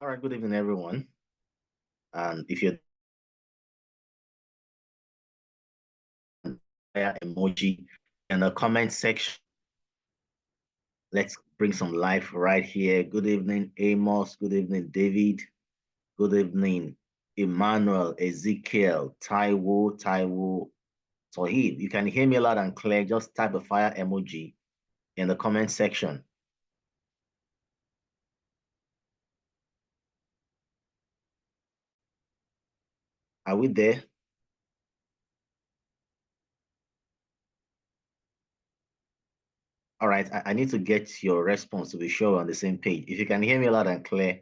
All right, good evening, everyone. And if you're there, emoji in the comment section, let's bring some life right here. Good evening, Amos. Good evening, David. Good evening, Emmanuel, Ezekiel, Taiwo, Tohib. You can hear me loud and clear. Just type the fire emoji in the comment section. Are we there? All right, I need to get your response to be sure we're on the same page. If you can hear me loud and clear,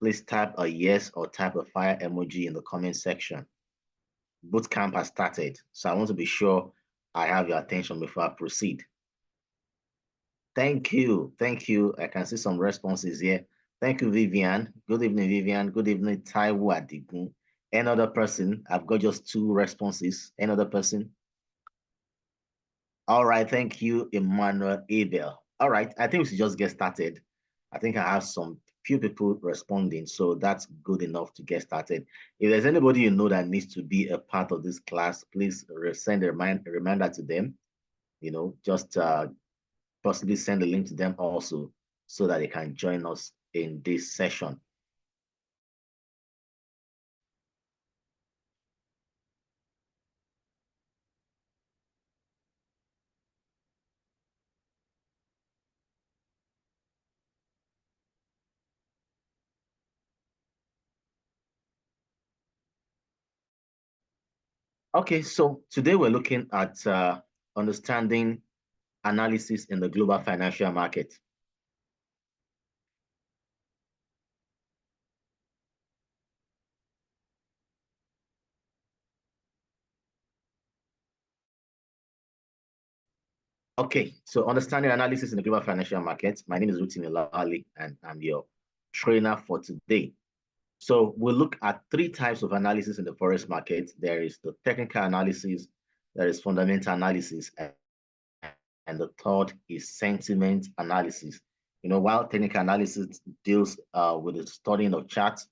please type a yes or type a fire emoji in the comment section. Boot camp has started, so I want to be sure I have your attention before I proceed. Thank you. Thank you. I can see some responses here. Thank you, Vivian. Good evening, Vivian. Good evening, Taiwo Adigun. Another person? I've got just two responses. Another person? All right. Thank you, Emmanuel Abel. All right. I think we should just get started. I think I have some few people responding, so that's good enough to get started. If there's anybody you know that needs to be a part of this class, please send a reminder to them. Just possibly send a link to them also so that they can join us in this session. Okay, so today we're looking at understanding analysis in the global financial market. Okay, so understanding analysis in the global financial market. My name is Rotimi Olawale, and I'm your trainer for today. So we'll look at three types of analysis in the forex market. There is the technical analysis, there is fundamental analysis, and the third is sentiment analysis. While technical analysis deals with the studying of charts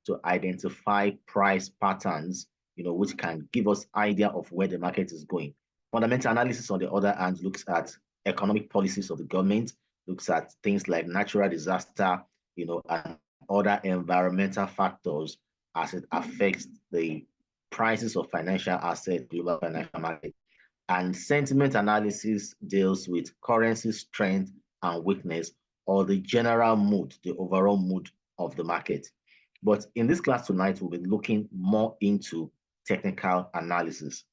to identify price patterns, which can give us idea of where the market is going. Fundamental analysis, on the other hand, looks at economic policies of the government, looks at things like natural disaster, and other environmental factors as it affects the prices of financial assets, global financial market. And sentiment analysis deals with currency strength and weakness, or the general mood, the overall mood of the market. But in this class tonight, we'll be looking more into technical analysis.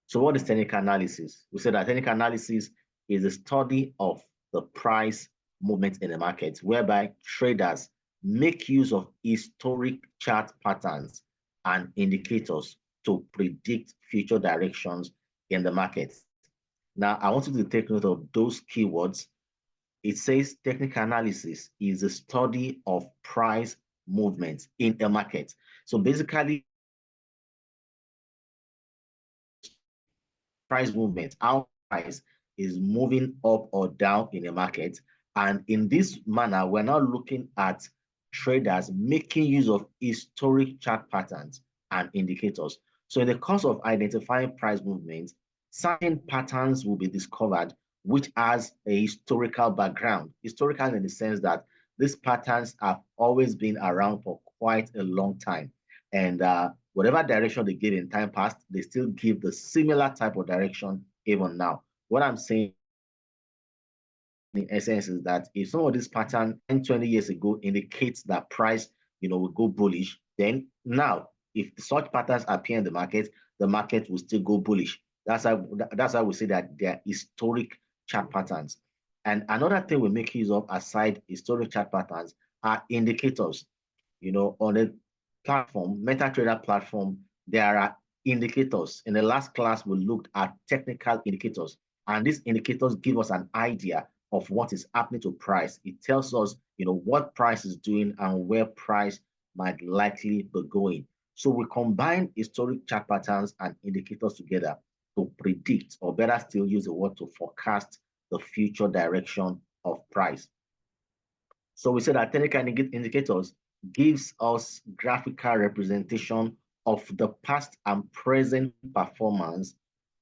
So what is technical analysis? We said that technical analysis is a study of the price movement in the market, whereby traders make use of historic chart patterns and indicators to predict future directions in the market. Now, I want you to take note of those keywords. It says technical analysis is a study of price movements in a market. So basically, price movement, how price is moving up or down in a market. And in this manner, we're now looking at traders making use of historic chart patterns and indicators. So in the course of identifying price movements, certain patterns will be discovered which has a historical background. Historical in the sense that these patterns have always been around for quite a long time. And whatever direction they give in time past, they still give the similar type of direction even now. What I'm saying in essence is that if some of this pattern 10, 20 years ago indicates that price, will go bullish, then now if such patterns appear in the market will still go bullish. That's how we say that they are historic chart patterns. And another thing we make use of aside historic chart patterns are indicators. On a platform, MetaTrader platform, there are indicators. In the last class, we looked at technical indicators, and these indicators give us an idea of what is happening to price. It tells us, what price is doing and where price might likely be going. So we combine historic chart patterns and indicators together to predict, or better still use the word to forecast the future direction of price. So we said that technical indicators gives us graphical representation of the past and present performance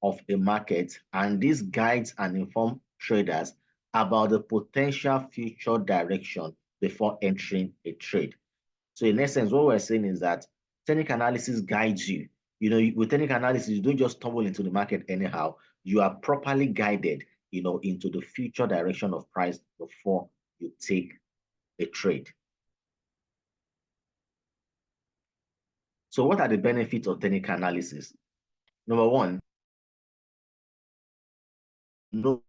of a market, and this guides and informs traders about the potential future direction before entering a trade. So in essence, what we're saying is that technical analysis guides you. With technical analysis, you don't just stumble into the market anyhow. You are properly guided, into the future direction of price before you take a trade. So what are the benefits of technical analysis? Number one, know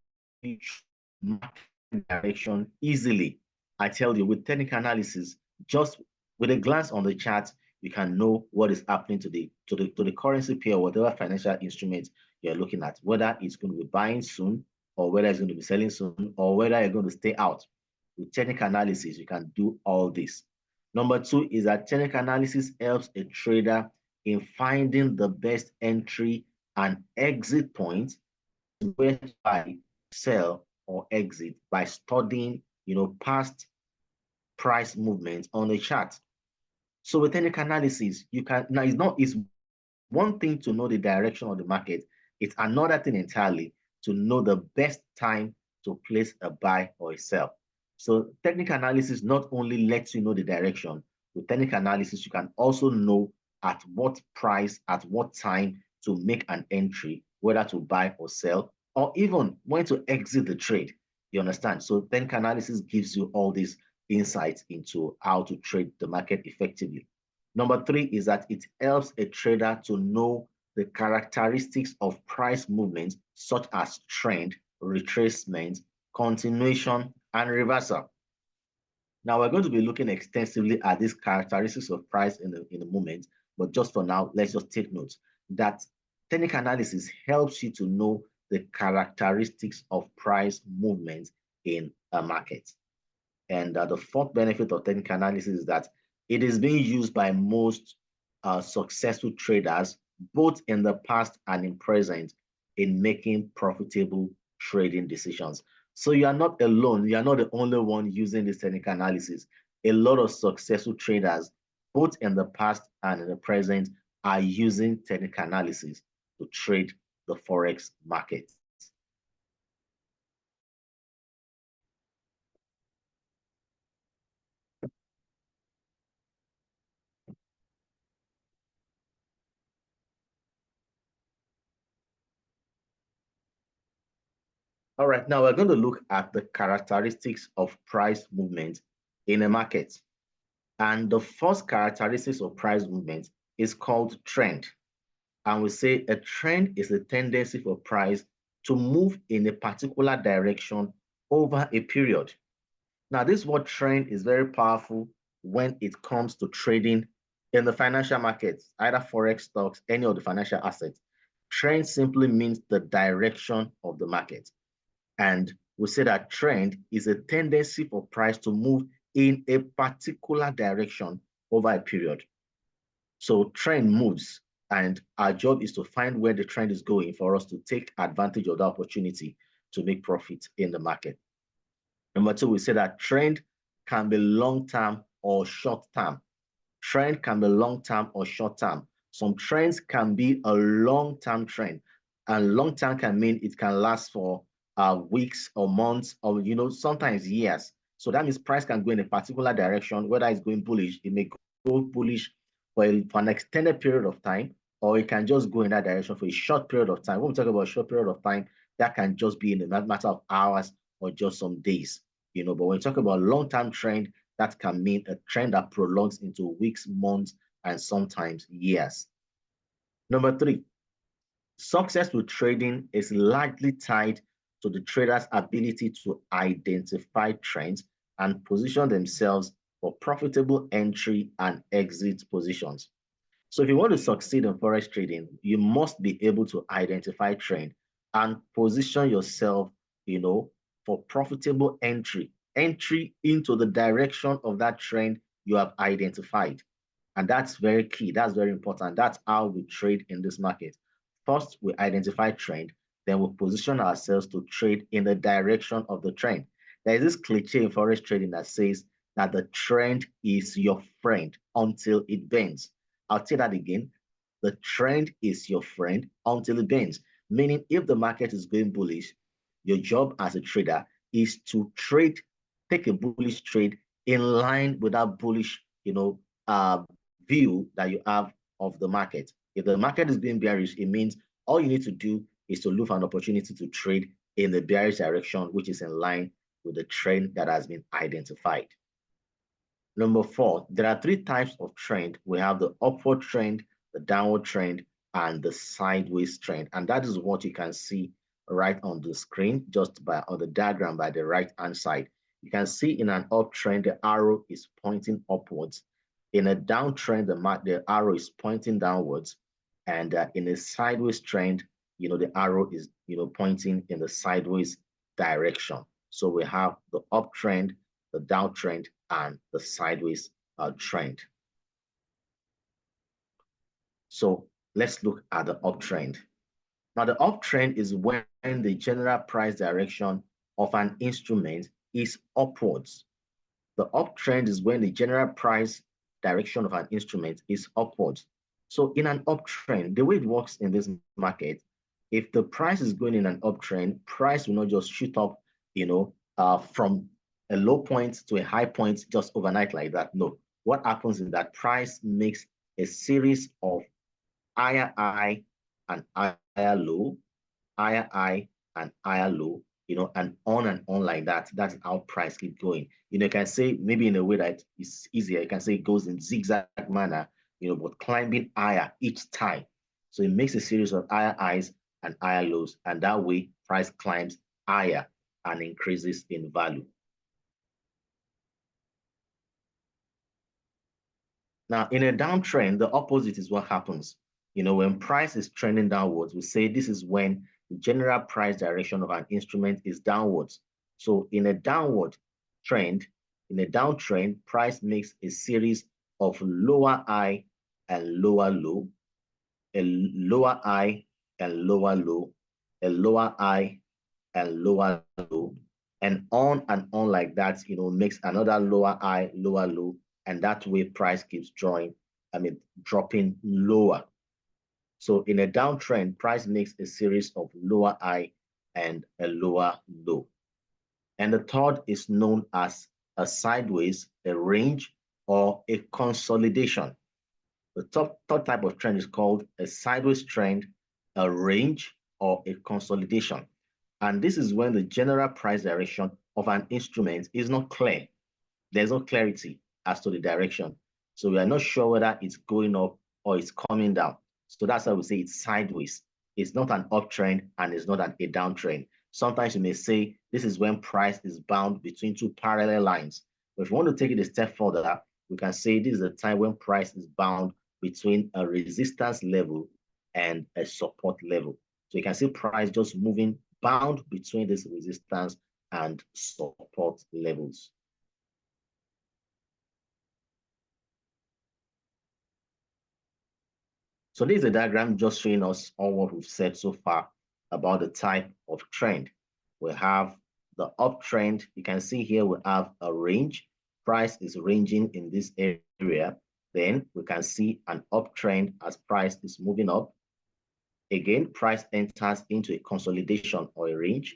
market direction easily. I tell you, with technical analysis, just with a glance on the chart, you can know what is happening to the currency pair or whatever financial instrument you're looking at, whether it's going to be buying soon or whether it's going to be selling soon or whether you're going to stay out. With technical analysis, you can do all this. Number two is that technical analysis helps a trader in finding the best entry and exit points where to buy, sell, or exit by studying, past price movements on the chart. So with technical analysis, you can now it's one thing to know the direction of the market. It's another thing entirely to know the best time to place a buy or a sell. So technical analysis not only lets you know the direction, with technical analysis, you can also know at what price, at what time to make an entry, whether to buy or sell, or even when to exit the trade. You understand? So technical analysis gives you all these insights into how to trade the market effectively. Number three is that it helps a trader to know the characteristics of price movements, such as trend, retracement, continuation, and reversal. Now, we're going to be looking extensively at these characteristics of price in a moment, but just for now, let's just take note that technical analysis helps you to know the characteristics of price movements in a market. And the fourth benefit of technical analysis is that it is being used by most successful traders, both in the past and in present, in making profitable trading decisions. So you are not alone. You are not the only one using this technical analysis. A lot of successful traders, both in the past and in the present, are using technical analysis to trade the Forex market. All right, now we're going to look at the characteristics of price movement in a market. And the first characteristics of price movement is called trend. And we say a trend is a tendency for price to move in a particular direction over a period. Now, this word trend is very powerful when it comes to trading in the financial markets, either Forex stocks, any of the financial assets. Trend simply means the direction of the market. And we say that trend is a tendency for price to move in a particular direction over a period. So trend moves, and our job is to find where the trend is going for us to take advantage of the opportunity to make profit in the market. Number two, we say that trend can be long-term or short-term. Trend can be long-term or short-term. Some trends can be a long-term trend, and long-term can mean it can last for weeks or months or sometimes years. So that means price can go in a particular direction, whether it's going bullish, it may go bullish for an extended period of time, or it can just go in that direction for a short period of time. When we talk about a short period of time, that can just be in a matter of hours or just some days. But when we talk about long-term trend, that can mean a trend that prolongs into weeks, months, and sometimes years. Number three, success with trading is largely tied to the trader's ability to identify trends and position themselves for profitable entry and exit positions. So if you want to succeed in forex trading, you must be able to identify trend and position yourself, for profitable entry into the direction of that trend you have identified. And that's very key. That's very important. That's how we trade in this market. First, we identify trend, then we position ourselves to trade in the direction of the trend. There is this cliche in forex trading that says that the trend is your friend until it bends. I'll say that again. The trend is your friend until it bends. Meaning, if the market is going bullish, your job as a trader is to trade, take a bullish trade in line with that bullish, view that you have of the market. If the market is being bearish, it means all you need to do is to look for an opportunity to trade in the bearish direction, which is in line with the trend that has been identified. Number 4, there are 3 types of trend. We have the upward trend, the downward trend, and the sideways trend. And that is what you can see right on the screen, just by on the diagram by the right-hand side. You can see in an uptrend, the arrow is pointing upwards. In a downtrend, the arrow is pointing downwards. And in a sideways trend, the arrow is, pointing in the sideways direction. So we have the uptrend, the downtrend, and the sideways trend. So let's look at the uptrend. Now, the uptrend is when the general price direction of an instrument is upwards. The uptrend is when the general price direction of an instrument is upwards. So in an uptrend, the way it works in this market, if the price is going in an uptrend, price will not just shoot up, from a low point to a high point just overnight like that. No. What happens is that price makes a series of higher high and higher low, higher high and higher low, and on like that. That's how price keep going. You can say maybe in a way that is easier, you can say it goes in zigzag manner, but climbing higher each time. So it makes a series of higher highs and higher lows, and that way price climbs higher and increases in value. Now, in a downtrend, the opposite is what happens. When price is trending downwards, we say this is when the general price direction of an instrument is downwards. So in a downward trend, in a downtrend, price makes a series of lower high and lower low, a lower high and lower low, a lower high and lower low, and on like that, makes another lower high, lower low, and that way price keeps dropping lower. So in a downtrend, price makes a series of lower high and a lower low. And the third is known as a sideways, a range, or a consolidation. The third type of trend is called a sideways trend, a range, or a consolidation. And this is when the general price direction of an instrument is not clear. There's no clarity as to the direction. So we are not sure whether it's going up or it's coming down. So that's why we say it's sideways. It's not an uptrend and it's not a downtrend. Sometimes you may say this is when price is bound between 2 parallel lines. But if you want to take it a step further, we can say this is a time when price is bound between a resistance level and a support level. So you can see price just moving bound between this resistance and support levels. So this is a diagram just showing us all what we've said so far about the type of trend. We have the uptrend. You can see here we have a range. Price is ranging in this area. Then we can see an uptrend as price is moving up. Again, price enters into a consolidation or a range.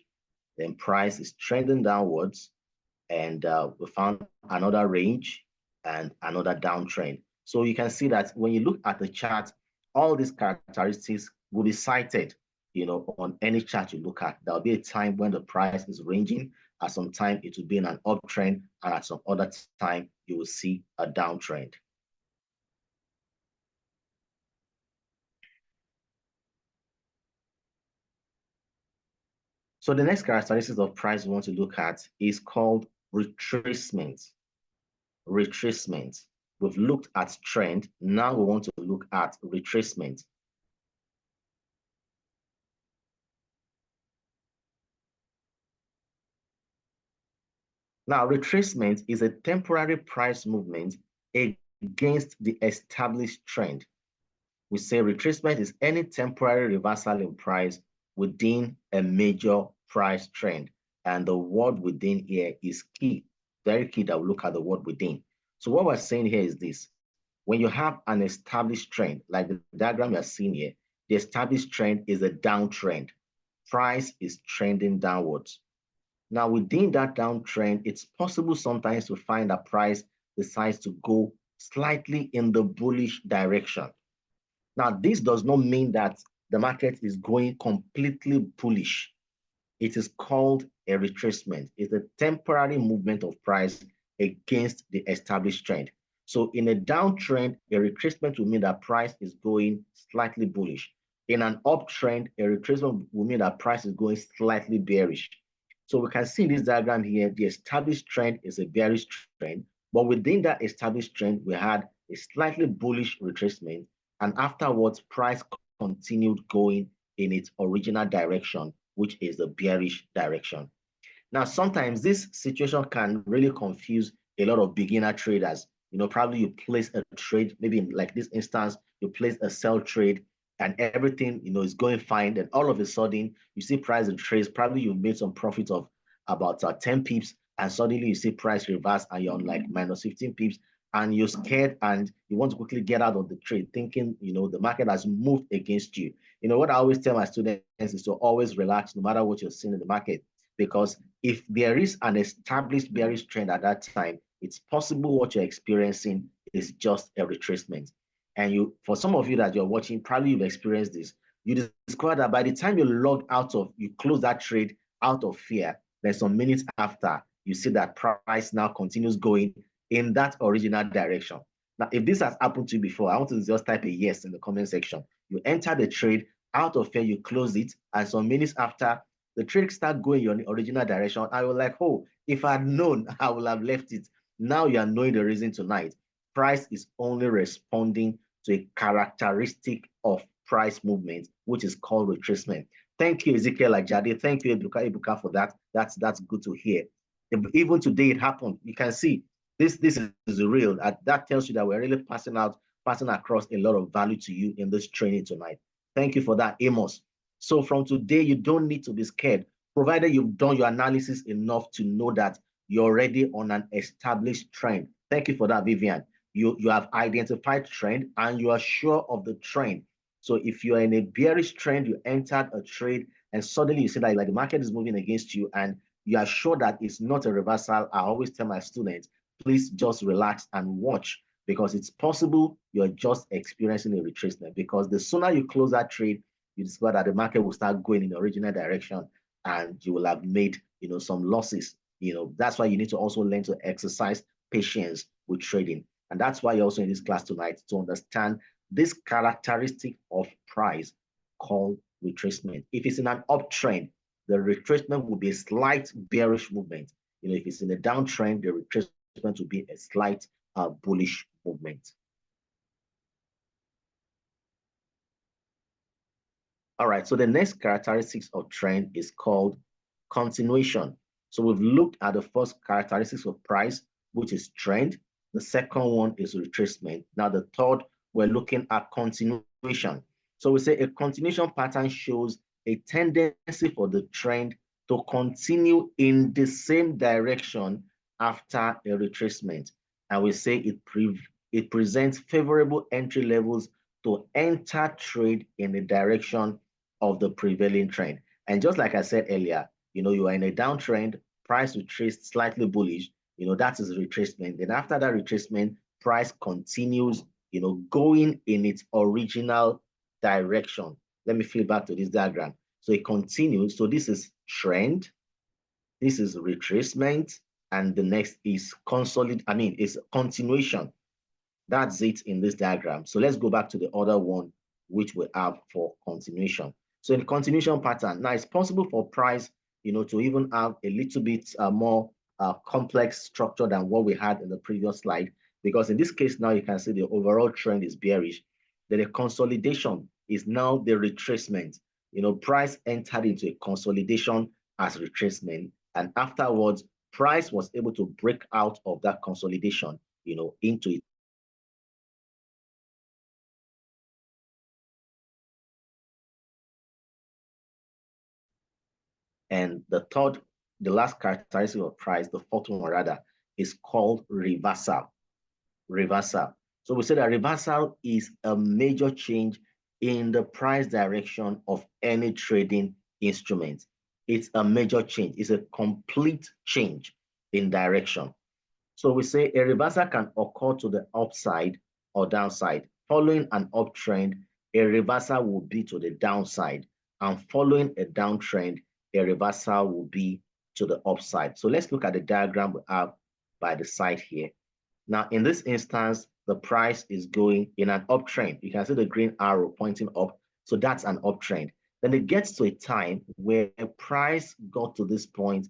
Then price is trending downwards. And we found another range and another downtrend. So you can see that when you look at the chart, all these characteristics will be cited, on any chart you look at. There'll be a time when the price is ranging. At some time, it will be in an uptrend, and at some other time, you will see a downtrend. So the next characteristic of price we want to look at is called retracement. Retracement. We've looked at trend. Now we want to look at retracement. Now, retracement is a temporary price movement against the established trend. We say retracement is any temporary reversal in price within a major price trend. And the word within here is key. very key that we look at the word within. So what we're saying here is this. When you have an established trend, like the diagram you're seeing here, the established trend is a downtrend. Price is trending downwards. Now, within that downtrend, it's possible sometimes to find that price decides to go slightly in the bullish direction. Now, this does not mean that the market is going completely bullish. It is called a retracement. It's a temporary movement of price against the established trend. So in a downtrend, a retracement will mean that price is going slightly bullish. In an uptrend, a retracement will mean that price is going slightly bearish. So we can see in this diagram here, the established trend is a bearish trend, but within that established trend, we had a slightly bullish retracement, and afterwards, price continued going in its original direction, which is the bearish direction. Now, sometimes this situation can really confuse a lot of beginner traders. Probably you place a trade, maybe in like this instance, you place a sell trade and everything, is going fine. Then all of a sudden, you see price and trades. Probably you've made some profit of about 10 pips, and suddenly you see price reverse and you're on like minus 15 pips, and you're scared and you want to quickly get out of the trade, thinking, the market has moved against you. What I always tell my students is to always relax no matter what you're seeing in the market, because if there is an established bearish trend at that time, it's possible what you're experiencing is just a retracement. And for some of you that you're watching, probably you've experienced this. You discover that by the time you close that trade out of fear, then some minutes after, you see that price now continues going in that original direction. Now, if this has happened to you before, I want to just type a yes in the comment section. You enter the trade out of fear, you close it, and some minutes after, the trade start going in the original direction. I was like, oh, if I had known, I would have left it. Now you are knowing the reason tonight. Price is only responding to a characteristic of price movement, which is called retracement. Thank you, Ezekiel Ajade. Thank you, Ebuka, for that. That's good to hear. Even today, it happened. You can see this is real. That tells you that we're really passing across a lot of value to you in this training tonight. Thank you for that, Amos. So from today, you don't need to be scared, provided you've done your analysis enough to know that you're already on an established trend. Thank you for that, Vivian. You have identified trend and you are sure of the trend. So if you're in a bearish trend, you entered a trade and suddenly you see that like the market is moving against you and you are sure that it's not a reversal. I always tell my students, please just relax and watch, because it's possible you're just experiencing a retracement, because the sooner you close that trade, you discover that the market will start going in the original direction and you will have made, some losses. That's why you need to also learn to exercise patience with trading. And that's why you're also in this class tonight, to understand this characteristic of price called retracement. If it's in an uptrend, the retracement will be a slight bearish movement. If it's in a downtrend, the retracement will be a slight bullish movement. All right, so the next characteristics of trend is called continuation. So we've looked at the first characteristics of price, which is trend. The second one is retracement. Now the third, we're looking at continuation. So we say a continuation pattern shows a tendency for the trend to continue in the same direction after a retracement. And we say it presents favorable entry levels to enter trade in the direction of the prevailing trend. And just like I said earlier, you are in a downtrend, price retraced slightly bullish, that is retracement. Then after that retracement, price continues, going in its original direction. Let me flip back to this diagram. So it continues. So this is trend, this is retracement, and the next is it's continuation. That's it in this diagram. So let's go back to the other one, which we have for continuation. So in the continuation pattern, now it's possible for price, to even have a little bit more complex structure than what we had in the previous slide, because in this case now you can see the overall trend is bearish. Then the consolidation is now the retracement. Price entered into a consolidation as retracement, and afterwards, price was able to break out of that consolidation, into it. And the last characteristic of price, the fourth one rather, is called reversal. Reversal. So we say that reversal is a major change in the price direction of any trading instrument. It's a major change. It's a complete change in direction. So we say a reversal can occur to the upside or downside. Following an uptrend, a reversal will be to the downside. And following a downtrend, a reversal will be to the upside. So let's look at the diagram we have by the side here. Now, in this instance, the price is going in an uptrend. You can see the green arrow pointing up. So that's an uptrend. Then it gets to a time where the price got to this point,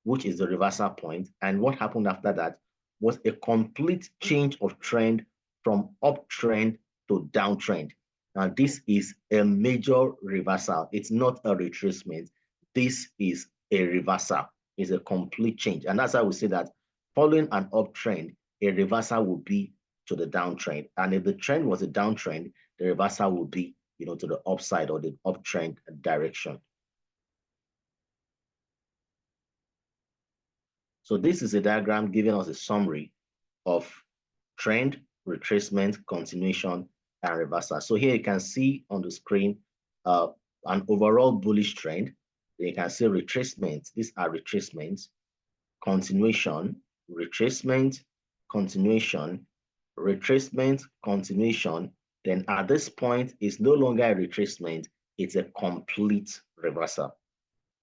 which is the reversal point. And what happened after that was a complete change of trend from uptrend to downtrend. Now, this is a major reversal. It's not a retracement. This is a reversal. It's a complete change. And that's how we say that following an uptrend, a reversal will be to the downtrend. And if the trend was a downtrend, the reversal will be, to the upside or the uptrend direction. So this is a diagram giving us a summary of trend, retracement, continuation, and reversal. So here you can see on the screen an overall bullish trend. Then you can see retracement. These are retracements, continuation, retracement, continuation, retracement, continuation. Then at this point, it's no longer a retracement, it's a complete reversal.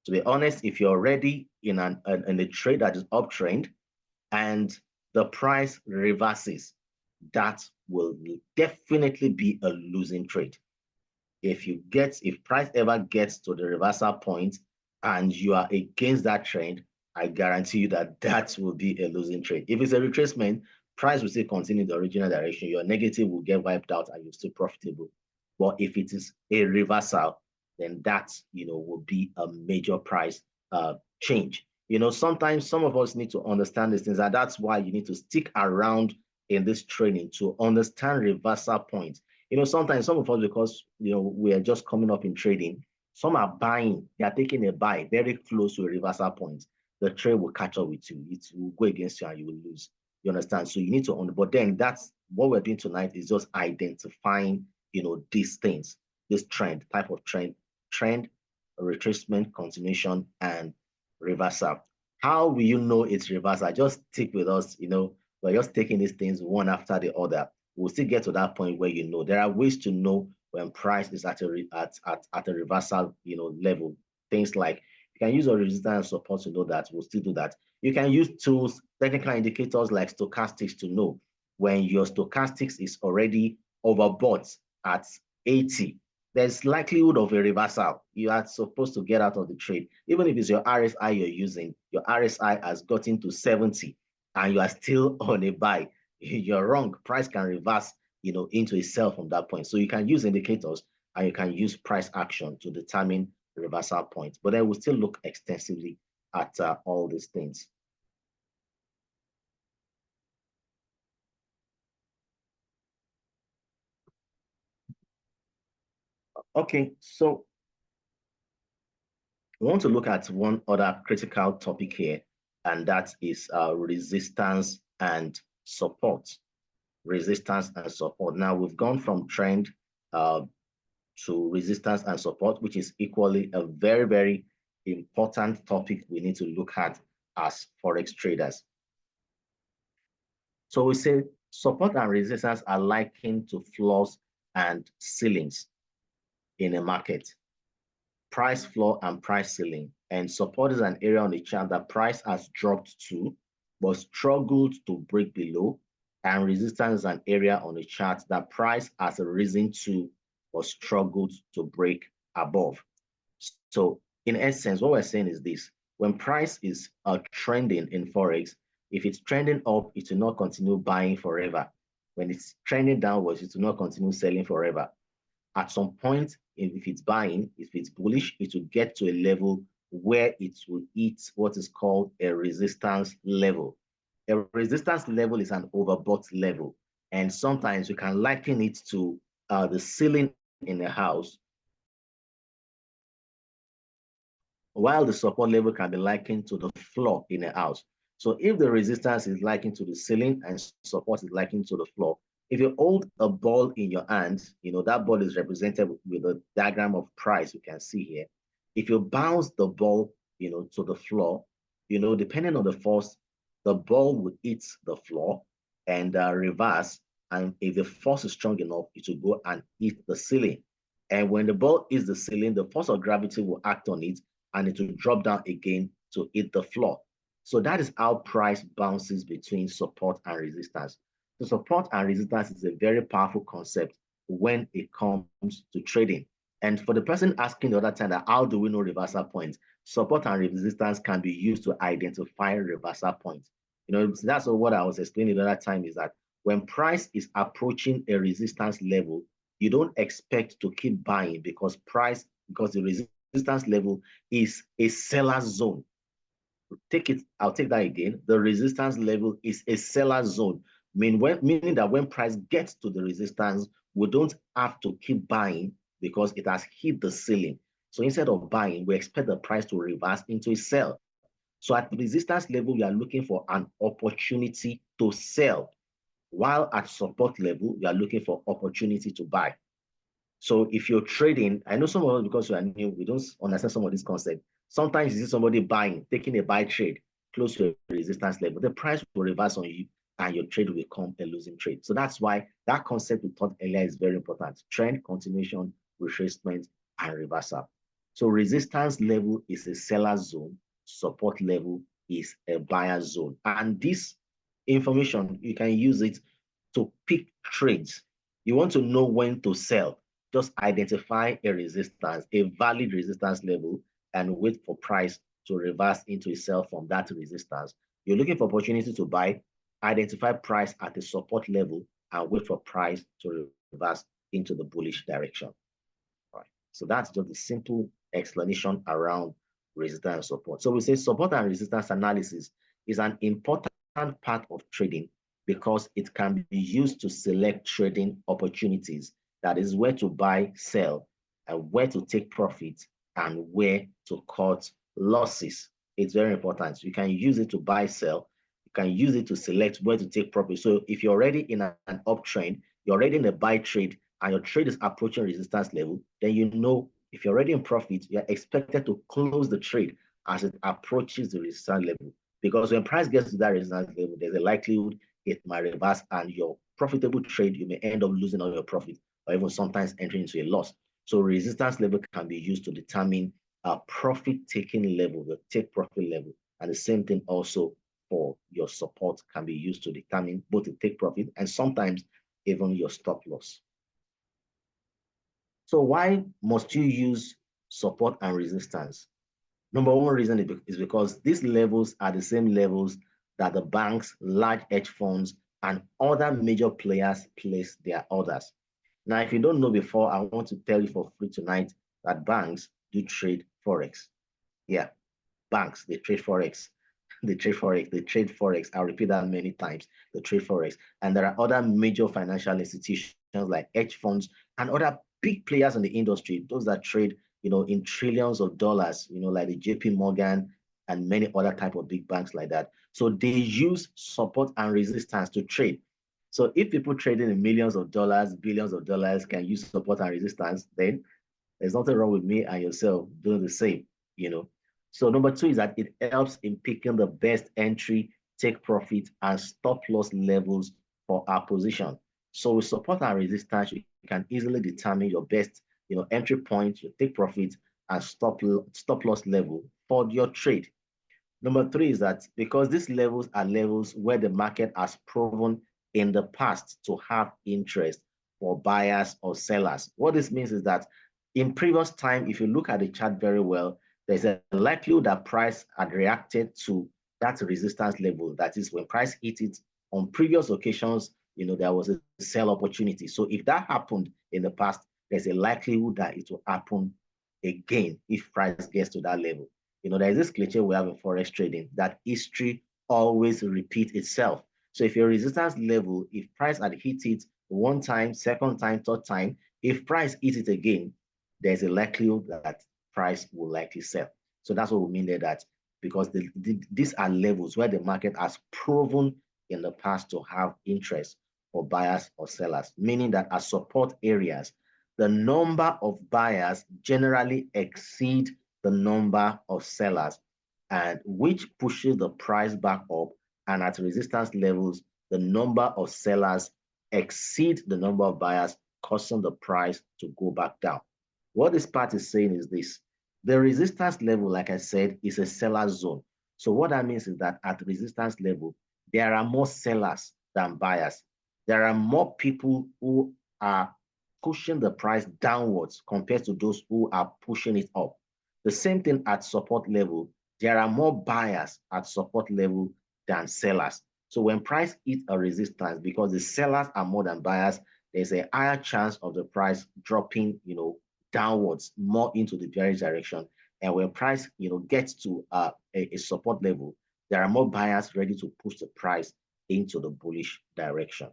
To be honest, if you're already in a trade that is uptrend and the price reverses, that will definitely be a losing trade. If price ever gets to the reversal point and you are against that trend, I guarantee you that that will be a losing trade. If it's a retracement, price will still continue the original direction. Your negative will get wiped out and you're still profitable. But if it is a reversal, then that will be a major price change. Sometimes some of us need to understand these things, and that's why you need to stick around in this training to understand reversal points. Sometimes some of us, because we are just coming up in trading, some are buying, they are taking a buy very close to a reversal point. The trade will catch up with you. It will go against you and you will lose. You understand? So you need to but then that's what we're doing tonight, is just identifying, these things, this type of trend, retracement, continuation, and reversal. How will you know it's reversal? Just stick with us. We're just taking these things one after the other. We'll still get to that point where there are ways to know when price is at a reversal, level. Things like you can use a resistance and support to know that. We'll still do that. You can use tools, technical indicators like stochastics to know when your stochastics is already overbought at 80. There's likelihood of a reversal. You are supposed to get out of the trade. Even if it's your RSI you're using, your RSI has gotten to 70 and you are still on a buy. You're wrong. Price can reverse, into a sell from that point. So you can use indicators and you can use price action to determine the reversal point. But then we'll still look extensively at all these things. Okay, so we want to look at one other critical topic here, and that is resistance and support. Resistance and support. Now we've gone from trend to resistance and support, which is equally a very, very important topic we need to look at as Forex traders. So we say support and resistance are likened to floors and ceilings in a market. Price floor and price ceiling. And support is an area on the chart that price has dropped to, but struggled to break below. And resistance is an area on the chart that price has risen to, or struggled to break above. So in essence, what we're saying is this: when price is trending in Forex, if it's trending up, it will not continue buying forever. When it's trending downwards, it will not continue selling forever. At some point, if it's buying, if it's bullish, it will get to a level where it will hit what is called a resistance level. A resistance level is an overbought level. And sometimes you can liken it to the ceiling in a house, while the support level can be likened to the floor in a house. So if the resistance is likened to the ceiling and support is likened to the floor, if you hold a ball in your hand, that ball is represented with a diagram of price you can see here. If you bounce the ball, to the floor, depending on the force, the ball will hit the floor and reverse. And if the force is strong enough, it will go and hit the ceiling. And when the ball hits the ceiling, the force of gravity will act on it and it will drop down again to hit the floor. So that is how price bounces between support and resistance. So support and resistance is a very powerful concept when it comes to trading. And for the person asking the other time that how do we know reversal points, support and resistance can be used to identify reversal points. That's what I was explaining the other time is that when price is approaching a resistance level, you don't expect to keep buying because the resistance level is a seller's zone. I'll take that again. The resistance level is a seller zone, meaning that when price gets to the resistance, we don't have to keep buying because it has hit the ceiling. So instead of buying, we expect the price to reverse into a sell. So at the resistance level, we are looking for an opportunity to sell, while at support level, we are looking for opportunity to buy. So if you're trading, I know some of us, because we are new, we don't understand some of this concept. Sometimes you see somebody buying, taking a buy trade close to a resistance level, the price will reverse on you and your trade will become a losing trade. So that's why that concept we taught earlier is very important. Trend, continuation, retracement, and reversal. So resistance level is a seller zone, support level is a buyer zone. And this information, you can use it to pick trades. You want to know when to sell, just identify a resistance, a valid resistance level, and wait for price to reverse into a sell from that resistance. You're looking for opportunity to buy, identify price at a support level, and wait for price to reverse into the bullish direction. All right. So that's just a simple explanation around resistance and support. So we say support and resistance analysis is an important part of trading because it can be used to select trading opportunities. That is where to buy, sell, and where to take profit and where to cut losses. It's very important. You can use it to buy, sell. You can use it to select where to take profit. So if you're already in an uptrend, you're already in a buy trade, and your trade is approaching resistance level, then you know if you're already in profit, you're expected to close the trade as it approaches the resistance level. Because when price gets to that resistance level, there's a likelihood it might reverse and your profitable trade, you may end up losing all your profit or even sometimes entering into a loss. So resistance level can be used to determine a profit-taking level, the take profit level. And the same thing also for your support can be used to determine both the take profit and sometimes even your stop loss. So why must you use support and resistance? Number one reason is because these levels are the same levels that the banks, large hedge funds, and other major players place their orders. Now, if you don't know before, I want to tell you for free tonight that banks do trade Forex. Yeah, banks, they trade Forex. They trade Forex. They trade Forex. I'll repeat that many times. They trade Forex. And there are other major financial institutions like hedge funds and other big players in the industry, those that trade, in trillions of dollars, like the JP Morgan and many other type of big banks like that. So they use support and resistance to trade. So if people trading in millions of dollars, billions of dollars can use support and resistance, then there's nothing wrong with me and yourself doing the same. So number two is that it helps in picking the best entry, take profit, and stop loss levels for our position. So with support and resistance, you can easily determine your best, entry point, your take profit, and stop loss level for your trade. Number three is that because these levels are levels where the market has proven in the past to have interest for buyers or sellers. What this means is that in previous time, if you look at the chart very well, there's a likelihood that price had reacted to that resistance level. That is when price hit it on previous occasions, there was a sell opportunity. So if that happened in the past, there's a likelihood that it will happen again if price gets to that level. There's this cliche we have in forex trading that history always repeats itself. So if your resistance level, if price had hit it one time, second time, third time, if price hits it again, there's a likelihood that price will likely sell. So that's what we mean there, that because these are levels where the market has proven in the past to have interest for buyers or sellers, meaning that at support areas, the number of buyers generally exceed the number of sellers, and which pushes the price back up. And at resistance levels, the number of sellers exceed the number of buyers, causing the price to go back down. What this part is saying is this: the resistance level, like I said, is a seller zone. So what that means is that at resistance level, there are more sellers than buyers. There are more people who are pushing the price downwards compared to those who are pushing it up. The same thing at support level. There are more buyers at support level than sellers. So when price hits a resistance, because the sellers are more than buyers, there's a higher chance of the price dropping, downwards more into the bearish direction. And when price, gets to a support level, there are more buyers ready to push the price into the bullish direction.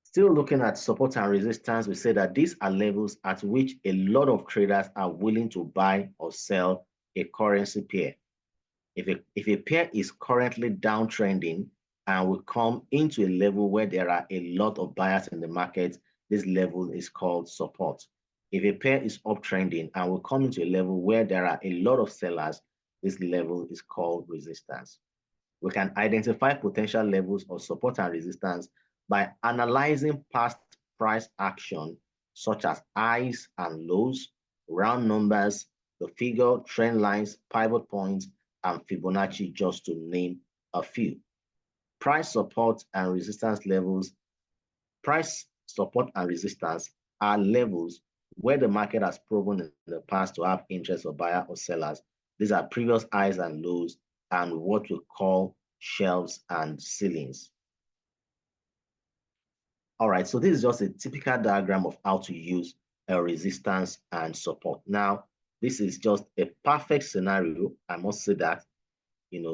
Still looking at support and resistance, we say that these are levels at which a lot of traders are willing to buy or sell a currency pair. If a pair is currently downtrending and will come into a level where there are a lot of buyers in the market, this level is called support. If a pair is uptrending and will come into a level where there are a lot of sellers, this level is called resistance. We can identify potential levels of support and resistance by analyzing past price action, such as highs and lows, round numbers, the figure, trend lines, pivot points, and Fibonacci, just to name a few. Price support and resistance levels. Price support and resistance are levels where the market has proven in the past to have interest of buyer or sellers. These are previous highs and lows and what we call shelves and ceilings. All right, so this is just a typical diagram of how to use a resistance and support. Now, this is just a perfect scenario. I must say that,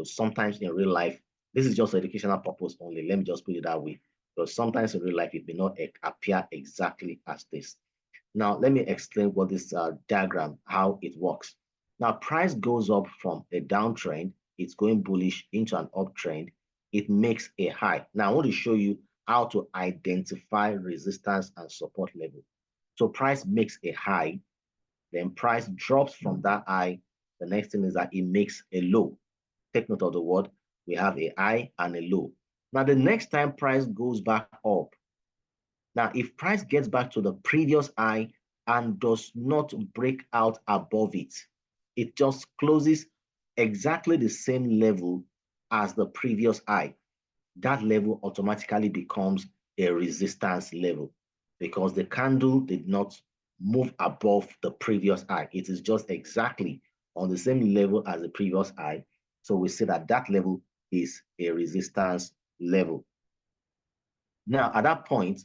sometimes in real life, this is just educational purpose only. Let me just put it that way. Because sometimes in real life, it may not appear exactly as this. Now, let me explain what this diagram, how it works. Now, price goes up from a downtrend. It's going bullish into an uptrend. It makes a high. Now, I want to show you how to identify resistance and support level. So price makes a high, then price drops from that high. The next thing is that it makes a low. Take note of the word. We have a high and a low. Now, the next time price goes back up, now if price gets back to the previous high and does not break out above it, it just closes exactly the same level as the previous high. That level automatically becomes a resistance level because the candle did not move above the previous high. It is just exactly on the same level as the previous high. So we say that that level is a resistance level. Now, at that point,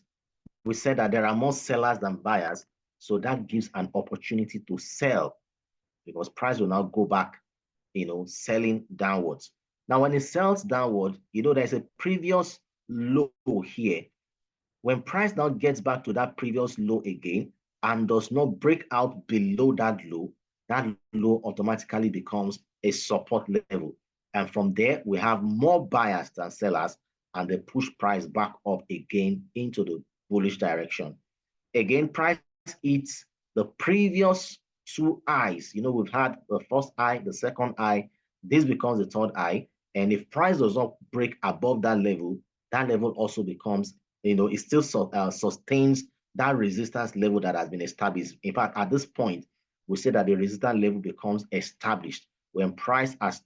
we said that there are more sellers than buyers. So that gives an opportunity to sell because price will now go back, selling downwards. Now, when it sells downward, there's a previous low here. When price now gets back to that previous low again and does not break out below that low automatically becomes a support level. And from there, we have more buyers than sellers, and they push price back up again into the bullish direction. Again, price hits the previous two highs. We've had the first high, the second high. This becomes the third high. And if price does not break above that level also becomes, it still sustains that resistance level that has been established. In fact, at this point, we say that the resistance level becomes established when price has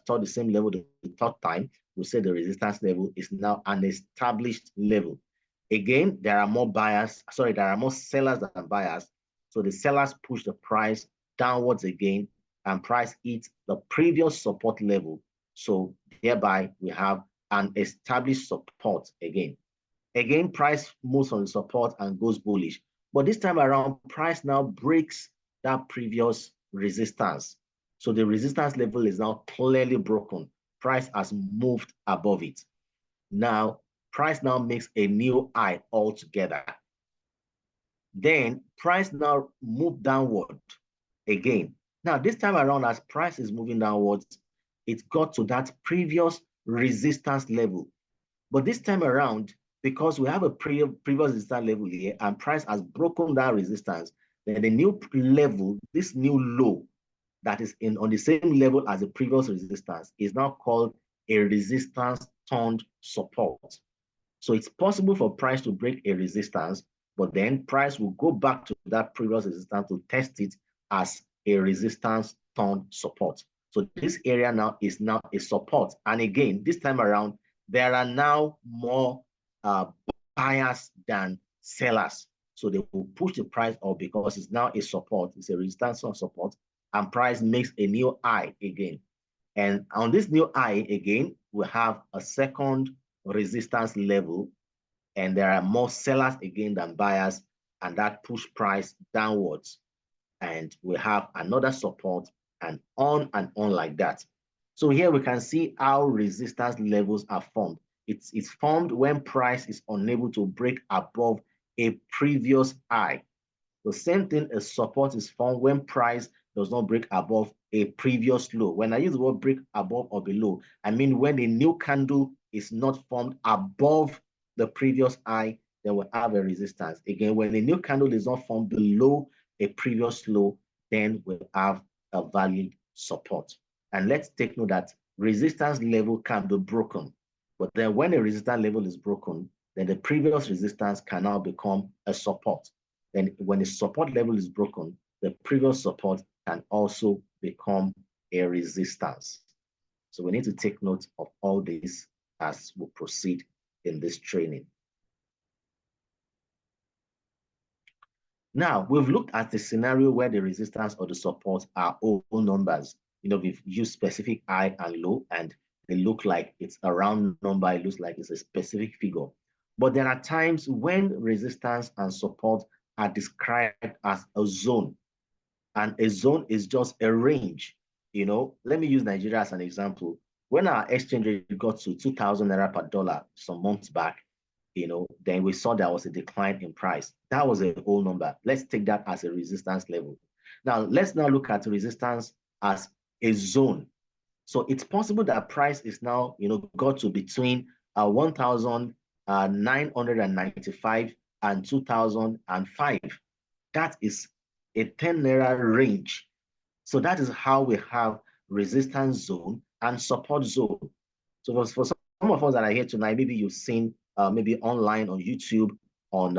touched the same level the third time. We say the resistance level is now an established level. Again, there are more sellers than buyers. So the sellers push the price downwards again, and price hits the previous support level. So thereby we have an established support again. Again, price moves on the support and goes bullish. But this time around, price now breaks that previous resistance. So the resistance level is now clearly broken. Price has moved above it. Now, price now makes a new high altogether. Then price now move downward again. Now, this time around, as price is moving downwards, it got to that previous resistance level. But this time around, because we have a previous resistance level here and price has broken that resistance, then the new level, this new low that is on the same level as the previous resistance is now called a resistance turned support. So it's possible for price to break a resistance, but then price will go back to that previous resistance to test it as a resistance turned support. So this area now is now a support. And again, this time around, there are now more buyers than sellers. So they will push the price up because it's now a support, it's a resistance on support, and price makes a new high again. And on this new high again, we have a second resistance level, and there are more sellers again than buyers, and that push price downwards. And we have another support and on like that. So here we can see how resistance levels are formed. It's formed when price is unable to break above a previous high. The same thing as support is formed when price does not break above a previous low. When I use the word break above or below, I mean when a new candle is not formed above the previous high, then we have a resistance. Again, when a new candle is not formed below a previous low, then we have a valid support. And let's take note that resistance level can be broken. But then when a resistance level is broken, then the previous resistance can now become a support. Then when the support level is broken, the previous support can also become a resistance. So we need to take note of all this as we proceed in this training. Now, we've looked at the scenario where the resistance or the support are all numbers. You know, we've used specific high and low, and they look like it's a round number. It looks like it's a specific figure. But there are times when resistance and support are described as a zone. And a zone is just a range. You know, let me use Nigeria as an example. When our exchange rate got to 2,000 naira per dollar some months back, you know, then we saw there was a decline in price. That was a whole number. Let's take that as a resistance level. Now, let's now look at resistance as a zone. So it's possible that price is now, you know, got to between 1,995 and 2,005. That is a 10 naira range. So that is how we have resistance zone and support zone. So for some of us that are here tonight, maybe you've seen maybe online on YouTube, on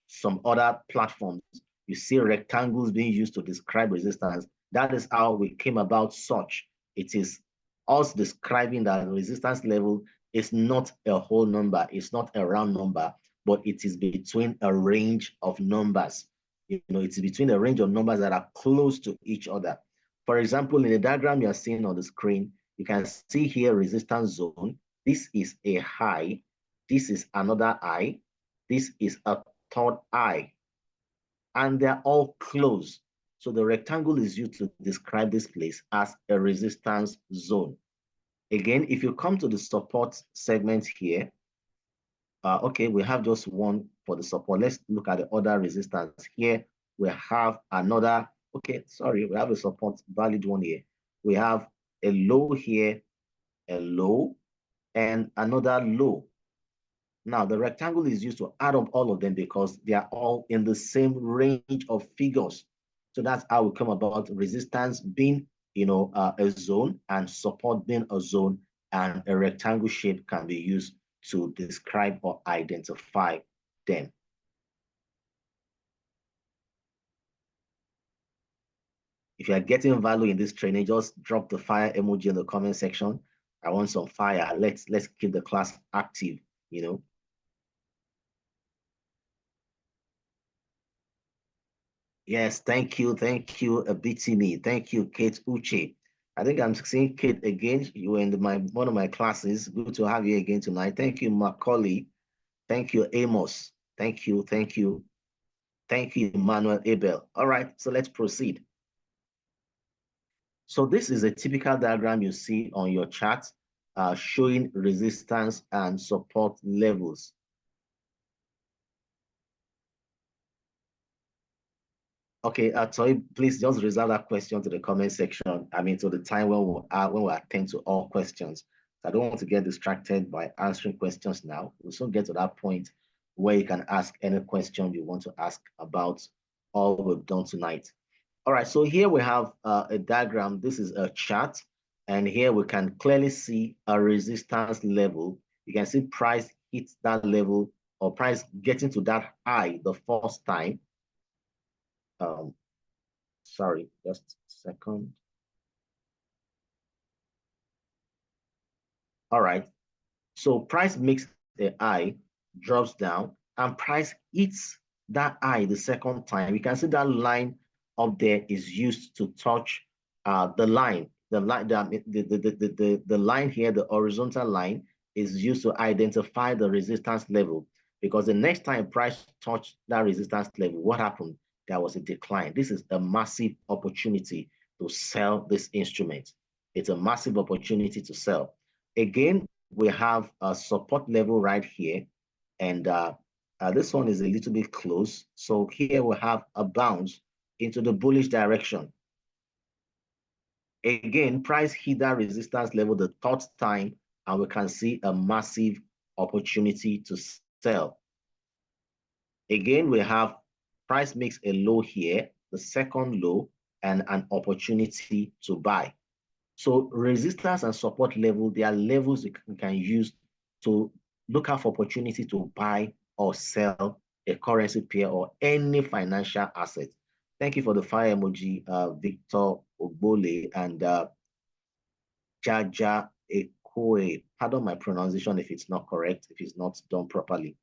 some other platforms, you see rectangles being used to describe resistance. That is how we came about such. It is us describing that resistance level is not a whole number, it's not a round number, but it is between a range of numbers. You know, it's between a range of numbers that are close to each other. For example, in the diagram you're seeing on the screen, you can see here resistance zone. This is a high. This is another high. This is a third high. And they're all close. So the rectangle is used to describe this place as a resistance zone. Again, if you come to the support segment here, okay, we have just one for the support. Let's look at the other resistance. Here we have another, okay, sorry, we have a support valid one here. We have a low here, a low, and another low. Now, the rectangle is used to add up all of them because they are all in the same range of figures. So that's how we come about resistance being, you know, a zone, and support being a zone, and a rectangle shape can be used to describe or identify them. If you are getting value in this training, just drop the fire emoji in the comment section. I want some fire. Let's keep the class active, you know. Yes, thank you, Abitini. Thank you, Kate Uche. I think I'm seeing Kate again. You were in one of my classes. Good to have you again tonight. Thank you, Macaulay. Thank you, Amos. Thank you, thank you, Emmanuel Abel. All right, so let's proceed. So this is a typical diagram you see on your chart showing resistance and support levels. Okay, sorry, please just reserve that question to the comment section. I mean, to the time when we attend to all questions. I don't want to get distracted by answering questions now. We'll soon get to that point where you can ask any question you want to ask about all we've done tonight. All right, so here we have a diagram. This is a chart, and here we can clearly see a resistance level. You can see price hits that level or price getting to that high the first time. Sorry, just a second. All right. So price makes a high, drops down, and price hits that high the second time. You can see that line up there is used to touch the line. The line here, the horizontal line, is used to identify the resistance level. Because the next time price touched that resistance level, what happened? There was a decline. This is a massive opportunity to sell this instrument. It's a massive opportunity to sell. Again, we have a support level right here, and this one is a little bit close. So here we have a bounce into the bullish direction. Again, price hit that resistance level the third time, and we can see a massive opportunity to sell. Again, we have price makes a low here, the second low, and an opportunity to buy. So resistance and support level, they are levels you can use to look out for opportunity to buy or sell a currency pair or any financial asset. Thank you for the fire emoji, Victor Ogbole and Jaja Ekoe. Pardon my pronunciation if it's not correct, if it's not done properly.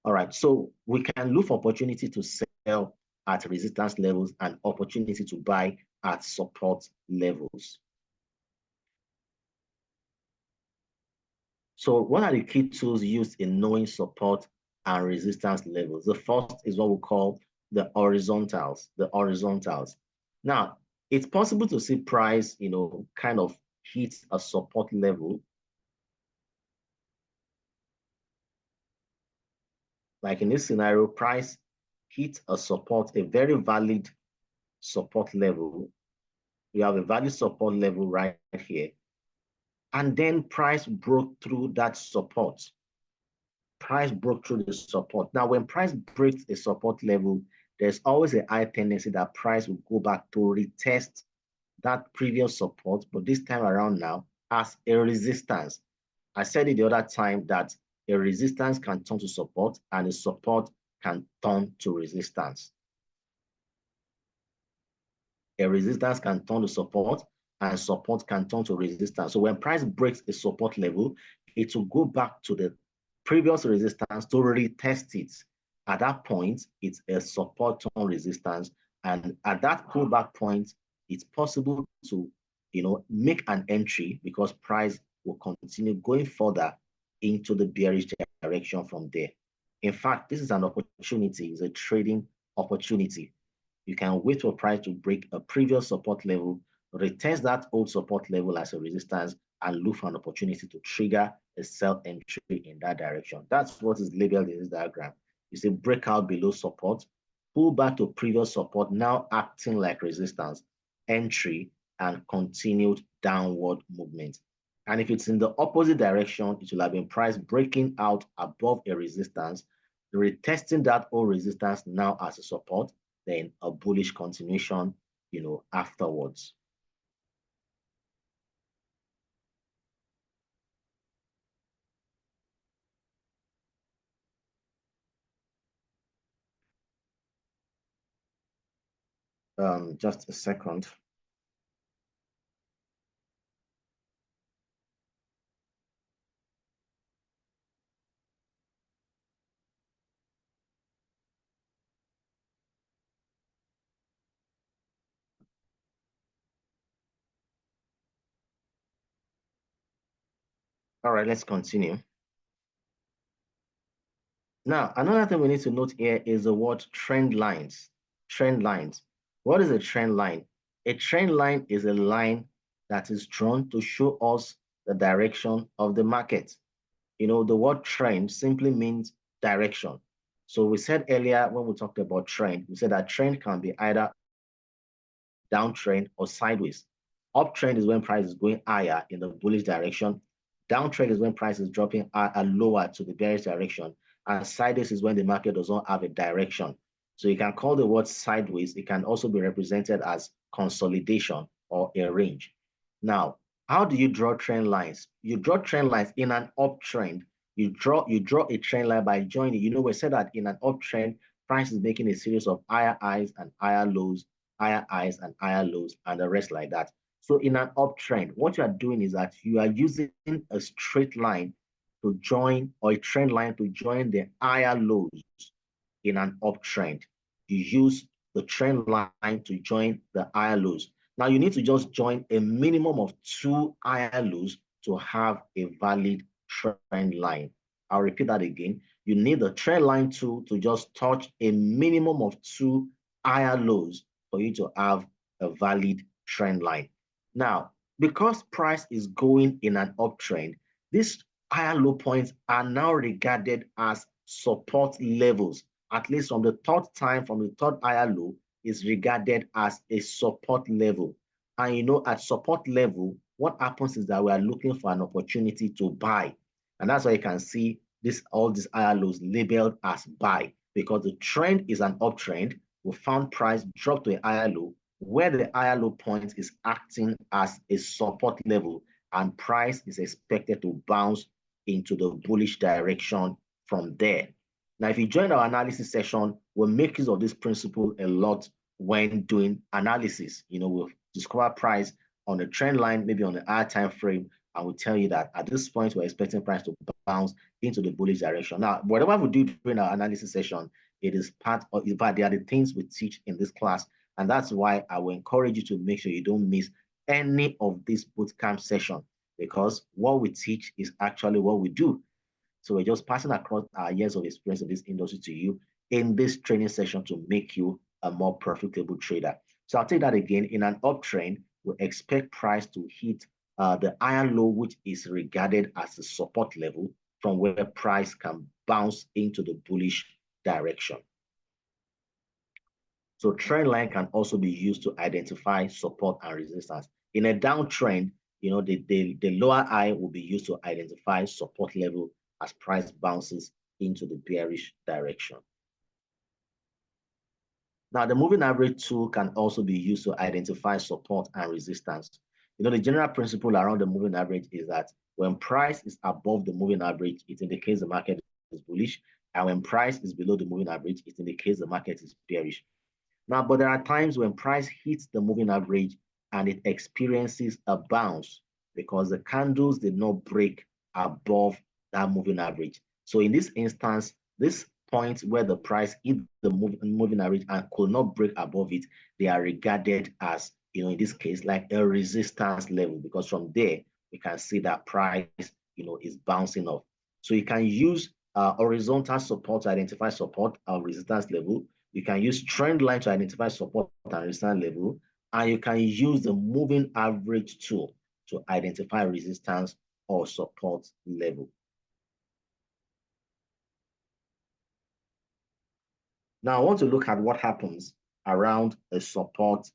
All right, so we can look for opportunity to sell at resistance levels and opportunity to buy at support levels. So what are the key tools used in knowing support and resistance levels? The first is what we call the horizontals, Now, it's possible to see price, kind of hit a support level. Like in this scenario, price hit a support, a very valid support level. We have a valid support level right here. And then price broke through that support. Price broke through the support. Now, when price breaks a support level, there's always a high tendency that price will go back to retest that previous support, but this time around now as a resistance. I said it the other time that a resistance can turn to support and a support can turn to resistance. A resistance can turn to support and support can turn to resistance. So when price breaks a support level, it will go back to the previous resistance to retest it. At that point, it's a support turn resistance. And at that pullback point, it's possible to make an entry because price will continue going further into the bearish direction from there. In fact, this is an opportunity, it's a trading opportunity. You can wait for price to break a previous support level, retest that old support level as a resistance, and look for an opportunity to trigger a sell entry in that direction. That's what is labeled in this diagram. You see breakout below support, pull back to previous support, now acting like resistance, entry, and continued downward movement. And if it's in the opposite direction, it will have been price breaking out above a resistance, retesting that old resistance now as a support, then a bullish continuation, afterwards. Just a second. All right, let's continue. Now, another thing we need to note here is the word trend lines. Trend lines. What is a trend line? A trend line is a line that is drawn to show us the direction of the market. The word trend simply means direction. So we said earlier when we talked about trend, we said that trend can be either downtrend or sideways. Uptrend is when price is going higher in the bullish direction. Downtrend is when price is dropping lower to the bearish direction. And sideways is when the market does not have a direction. So you can call the word sideways. It can also be represented as consolidation or a range. Now, how do you draw trend lines? You draw trend lines in an uptrend. You draw a trend line by joining. You know, we said that in an uptrend, price is making a series of higher highs and higher lows, higher highs and higher lows, and the rest like that. So in an uptrend, what you are doing is that you are using a straight line to join, or a trend line to join the higher lows in an uptrend. You use the trend line to join the higher lows. Now you need to just join a minimum of 2 higher lows to have a valid trend line. I'll repeat that again. You need the trend line to just touch a minimum of 2 higher lows for you to have a valid trend line. Now, because price is going in an uptrend, these higher low points are now regarded as support levels. At least from the third time, from the third higher low, is regarded as a support level. And you know, at support level, what happens is that we are looking for an opportunity to buy. And that's why you can see all these higher lows labeled as buy, because the trend is an uptrend. We found price drop to a higher low, where the higher low point is acting as a support level, and price is expected to bounce into the bullish direction from there. Now, if you join our analysis session, we'll make use of this principle a lot when doing analysis. You know, we'll discover price on a trend line, maybe on the higher time frame, and we'll tell you that at this point, we're expecting price to bounce into the bullish direction. Now, whatever we do during our analysis session, it is part of, in fact, they are the things we teach in this class. And that's why I will encourage you to make sure you don't miss any of this bootcamp session, because what we teach is actually what we do. So we're just passing across our years of experience in this industry to you in this training session to make you a more profitable trader. So I'll take that again. In an uptrend, we expect price to hit the higher low, which is regarded as a support level from where price can bounce into the bullish direction. So trend line can also be used to identify support and resistance. In a downtrend, you know, the lower high will be used to identify support level as price bounces into the bearish direction. Now, the moving average tool can also be used to identify support and resistance. You know, the general principle around the moving average is that when price is above the moving average, it indicates the market is bullish. And when price is below the moving average, it indicates the market is bearish. Now, but there are times when price hits the moving average and it experiences a bounce because the candles did not break above that moving average. So in this instance, this point where the price hit the moving average and could not break above it, they are regarded as, you know, in this case, like a resistance level, because from there, we can see that price, you know, is bouncing off. So you can use horizontal support to identify support or resistance level. You can use trend line to identify support and resistance level, and you can use the moving average tool to identify resistance or support level. Now, I want to look at what happens around a support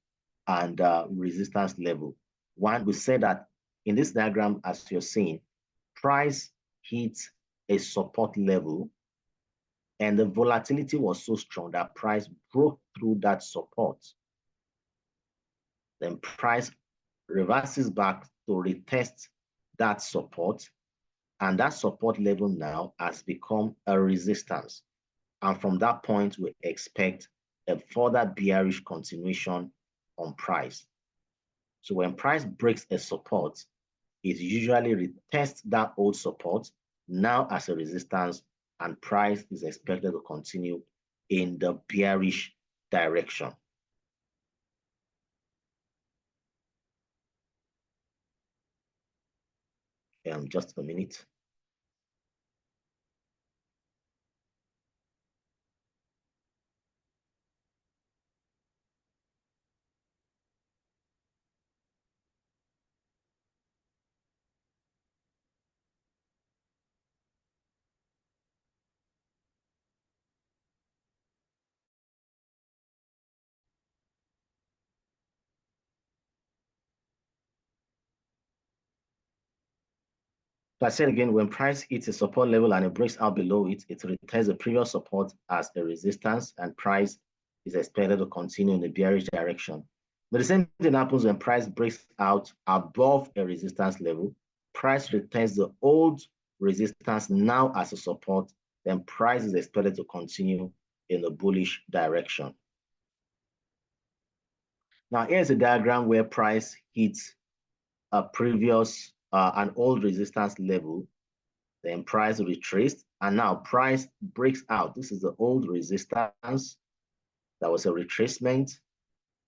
and resistance level. One, we said that in this diagram, as you're seeing, price hits a support level, and the volatility was so strong that price broke through that support. Then price reverses back to retest that support, and that support level now has become a resistance. And from that point, we expect a further bearish continuation on price. So when price breaks a support, it usually retests that old support now as a resistance, and price is expected to continue in the bearish direction. Just a minute. So I said again, when price hits a support level and it breaks out below it, it retests the previous support as a resistance, and price is expected to continue in the bearish direction. But the same thing happens when price breaks out above a resistance level. Price returns the old resistance now as a support, then price is expected to continue in the bullish direction. Now, here's a diagram where price hits a previous, an old resistance level, then price retraced, and now price breaks out. This is the old resistance. That was a retracement.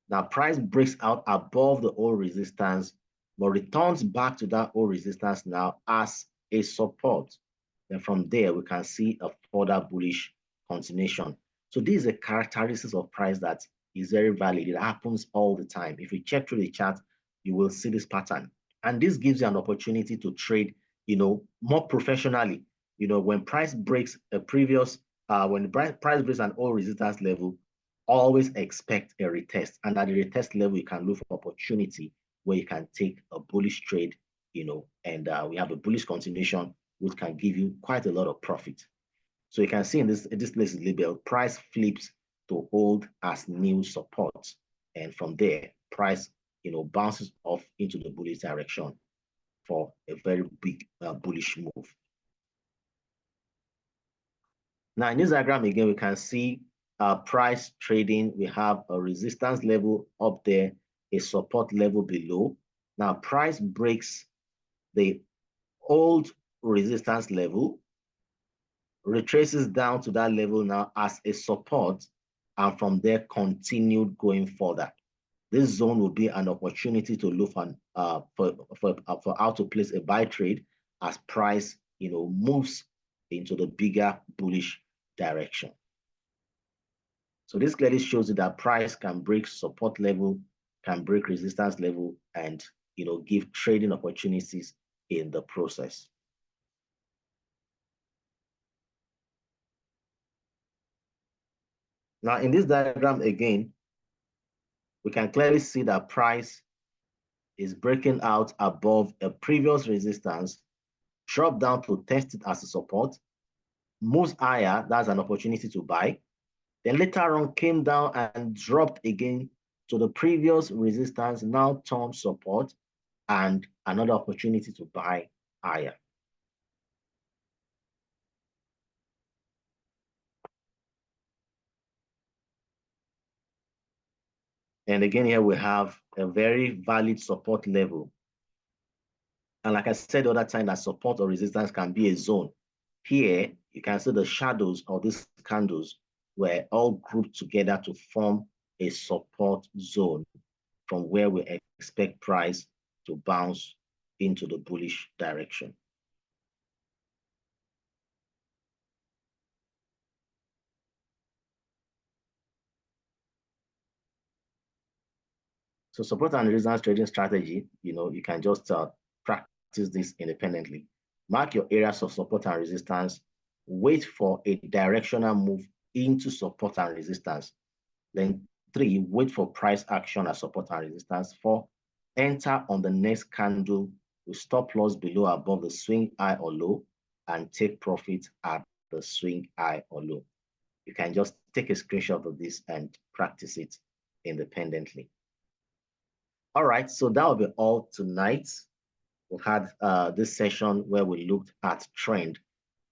Now price breaks out above the old resistance, but returns back to that old resistance now as a support. Then from there, we can see a further bullish continuation. So this is a characteristic of price that is very valid. It happens all the time. If you check through the chart, you will see this pattern. And this gives you an opportunity to trade, more professionally. When price breaks a previous, when the price breaks an old resistance level, always expect a retest. And at the retest level, you can look for opportunity where you can take a bullish trade, and we have a bullish continuation, which can give you quite a lot of profit. So you can see in this place is labeled price flips to hold as new support. And from there, price, bounces off into the bullish direction for a very big bullish move. Now in this diagram, again, we can see price trading. We have a resistance level up there, a support level below. Now price breaks the old resistance level, retraces down to that level now as a support, and from there continued going further. This zone will be an opportunity to look on for how to place a buy trade as price moves into the bigger bullish direction. So this clearly shows you that price can break support level, can break resistance level, and give trading opportunities in the process. Now in this diagram again, we can clearly see that price is breaking out above a previous resistance, drop down to test it as a support, moves higher, that's an opportunity to buy. Then later on came down and dropped again to the previous resistance, now turned support, and another opportunity to buy higher. And again, here we have a very valid support level. And like I said the other time, that support or resistance can be a zone. Here, you can see the shadows of these candles were all grouped together to form a support zone from where we expect price to bounce into the bullish direction. So support and resistance trading strategy, you can just practice this independently. Mark your areas of support and resistance. Wait for a directional move into support and resistance. Then 3, wait for price action at support and resistance. 4, enter on the next candle with stop loss below above the swing high or low, and take profit at the swing high or low. You can just take a screenshot of this and practice it independently. All right, so that will be all tonight. We had this session where we looked at trend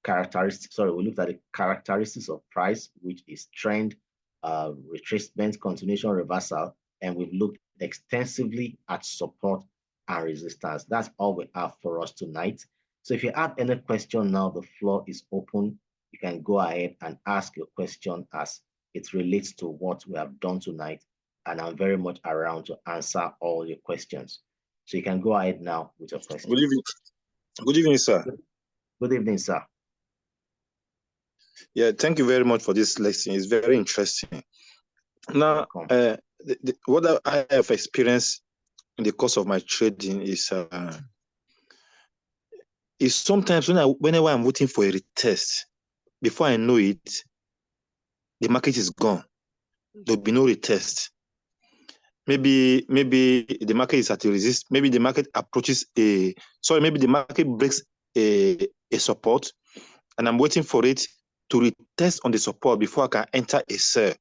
characteristics. Sorry, we looked at the characteristics of price, which is trend, retracement, continuation, reversal, and we've looked extensively at support and resistance. That's all we have for us tonight. So if you have any question now, the floor is open. You can go ahead and ask your question as it relates to what we have done tonight, and I'm very much around to answer all your questions. So you can go ahead now with your question. Good evening. Good evening, sir. Good evening, sir. Yeah, thank you very much for this lesson. It's very interesting. Now, what I have experienced in the course of my trading is sometimes whenever I'm waiting for a retest, before I know it, the market is gone. There'll be no retest. Maybe the market is at a resist. Maybe the market approaches maybe the market breaks a support, and I'm waiting for it to retest on the support before I can enter a sell.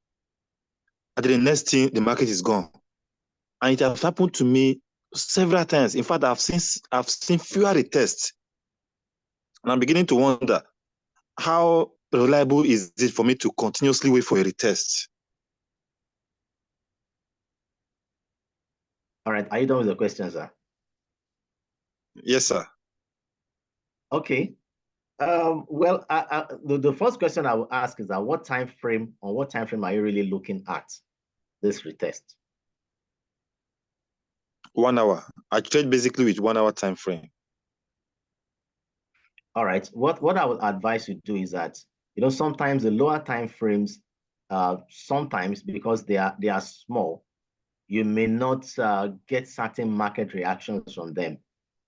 And then the next thing, the market is gone. And it has happened to me several times. In fact, I've seen fewer retests. And I'm beginning to wonder, how reliable is it for me to continuously wait for a retest? All right. Are you done with the questions, sir? Yes, sir. Okay. Well, the first question I will ask is that on what time frame are you really looking at this retest? 1 hour. I trade basically with 1 hour time frame. All right. What I would advise you do is that, sometimes the lower time frames, sometimes because they are small, you may not get certain market reactions from them.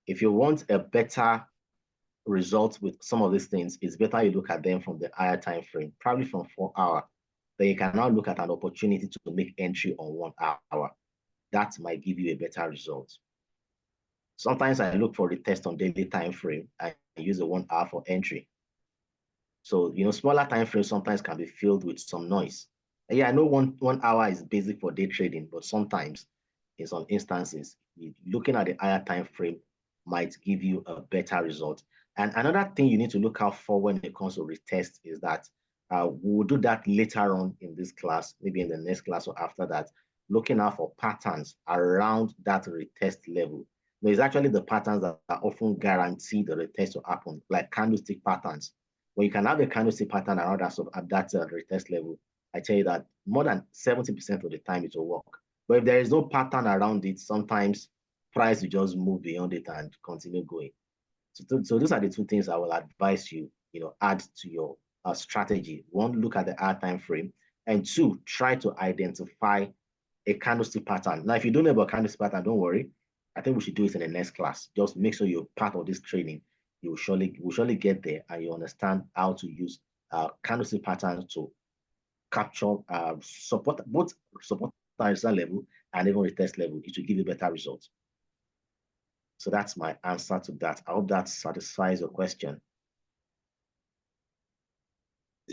If you want a better result with some of these things, it's better you look at them from the higher time frame, probably from 4 hour. Then you can now look at an opportunity to make entry on 1 hour. That might give you a better result. Sometimes I look for the test on daily time frame. I use the 1 hour for entry. So, smaller time frames sometimes can be filled with some noise. And yeah, I know one hour is basic for day trading, but sometimes in some instances, looking at the higher time frame might give you a better result. And another thing you need to look out for when it comes to retest is that we'll do that later on in this class, maybe in the next class or after that, looking out for patterns around that retest level. It's actually the patterns that often guarantee the retest to happen, like candlestick patterns. When you can have a candlestick pattern around that, at that retest level, I tell you that more than 70% of the time it will work. But if there is no pattern around it, sometimes price will just move beyond it and continue going. So those are the two things I will advise you, add to your strategy. One, look at the hour time frame, and two, try to identify a candlestick pattern. Now, if you don't know about candlestick pattern, don't worry. I think we should do it in the next class. Just make sure you're part of this training. You will surely get there, and you understand how to use candlestick patterns to capture support, both support level and even retest level. It will give you better results. So that's my answer to that. I hope that satisfies your question.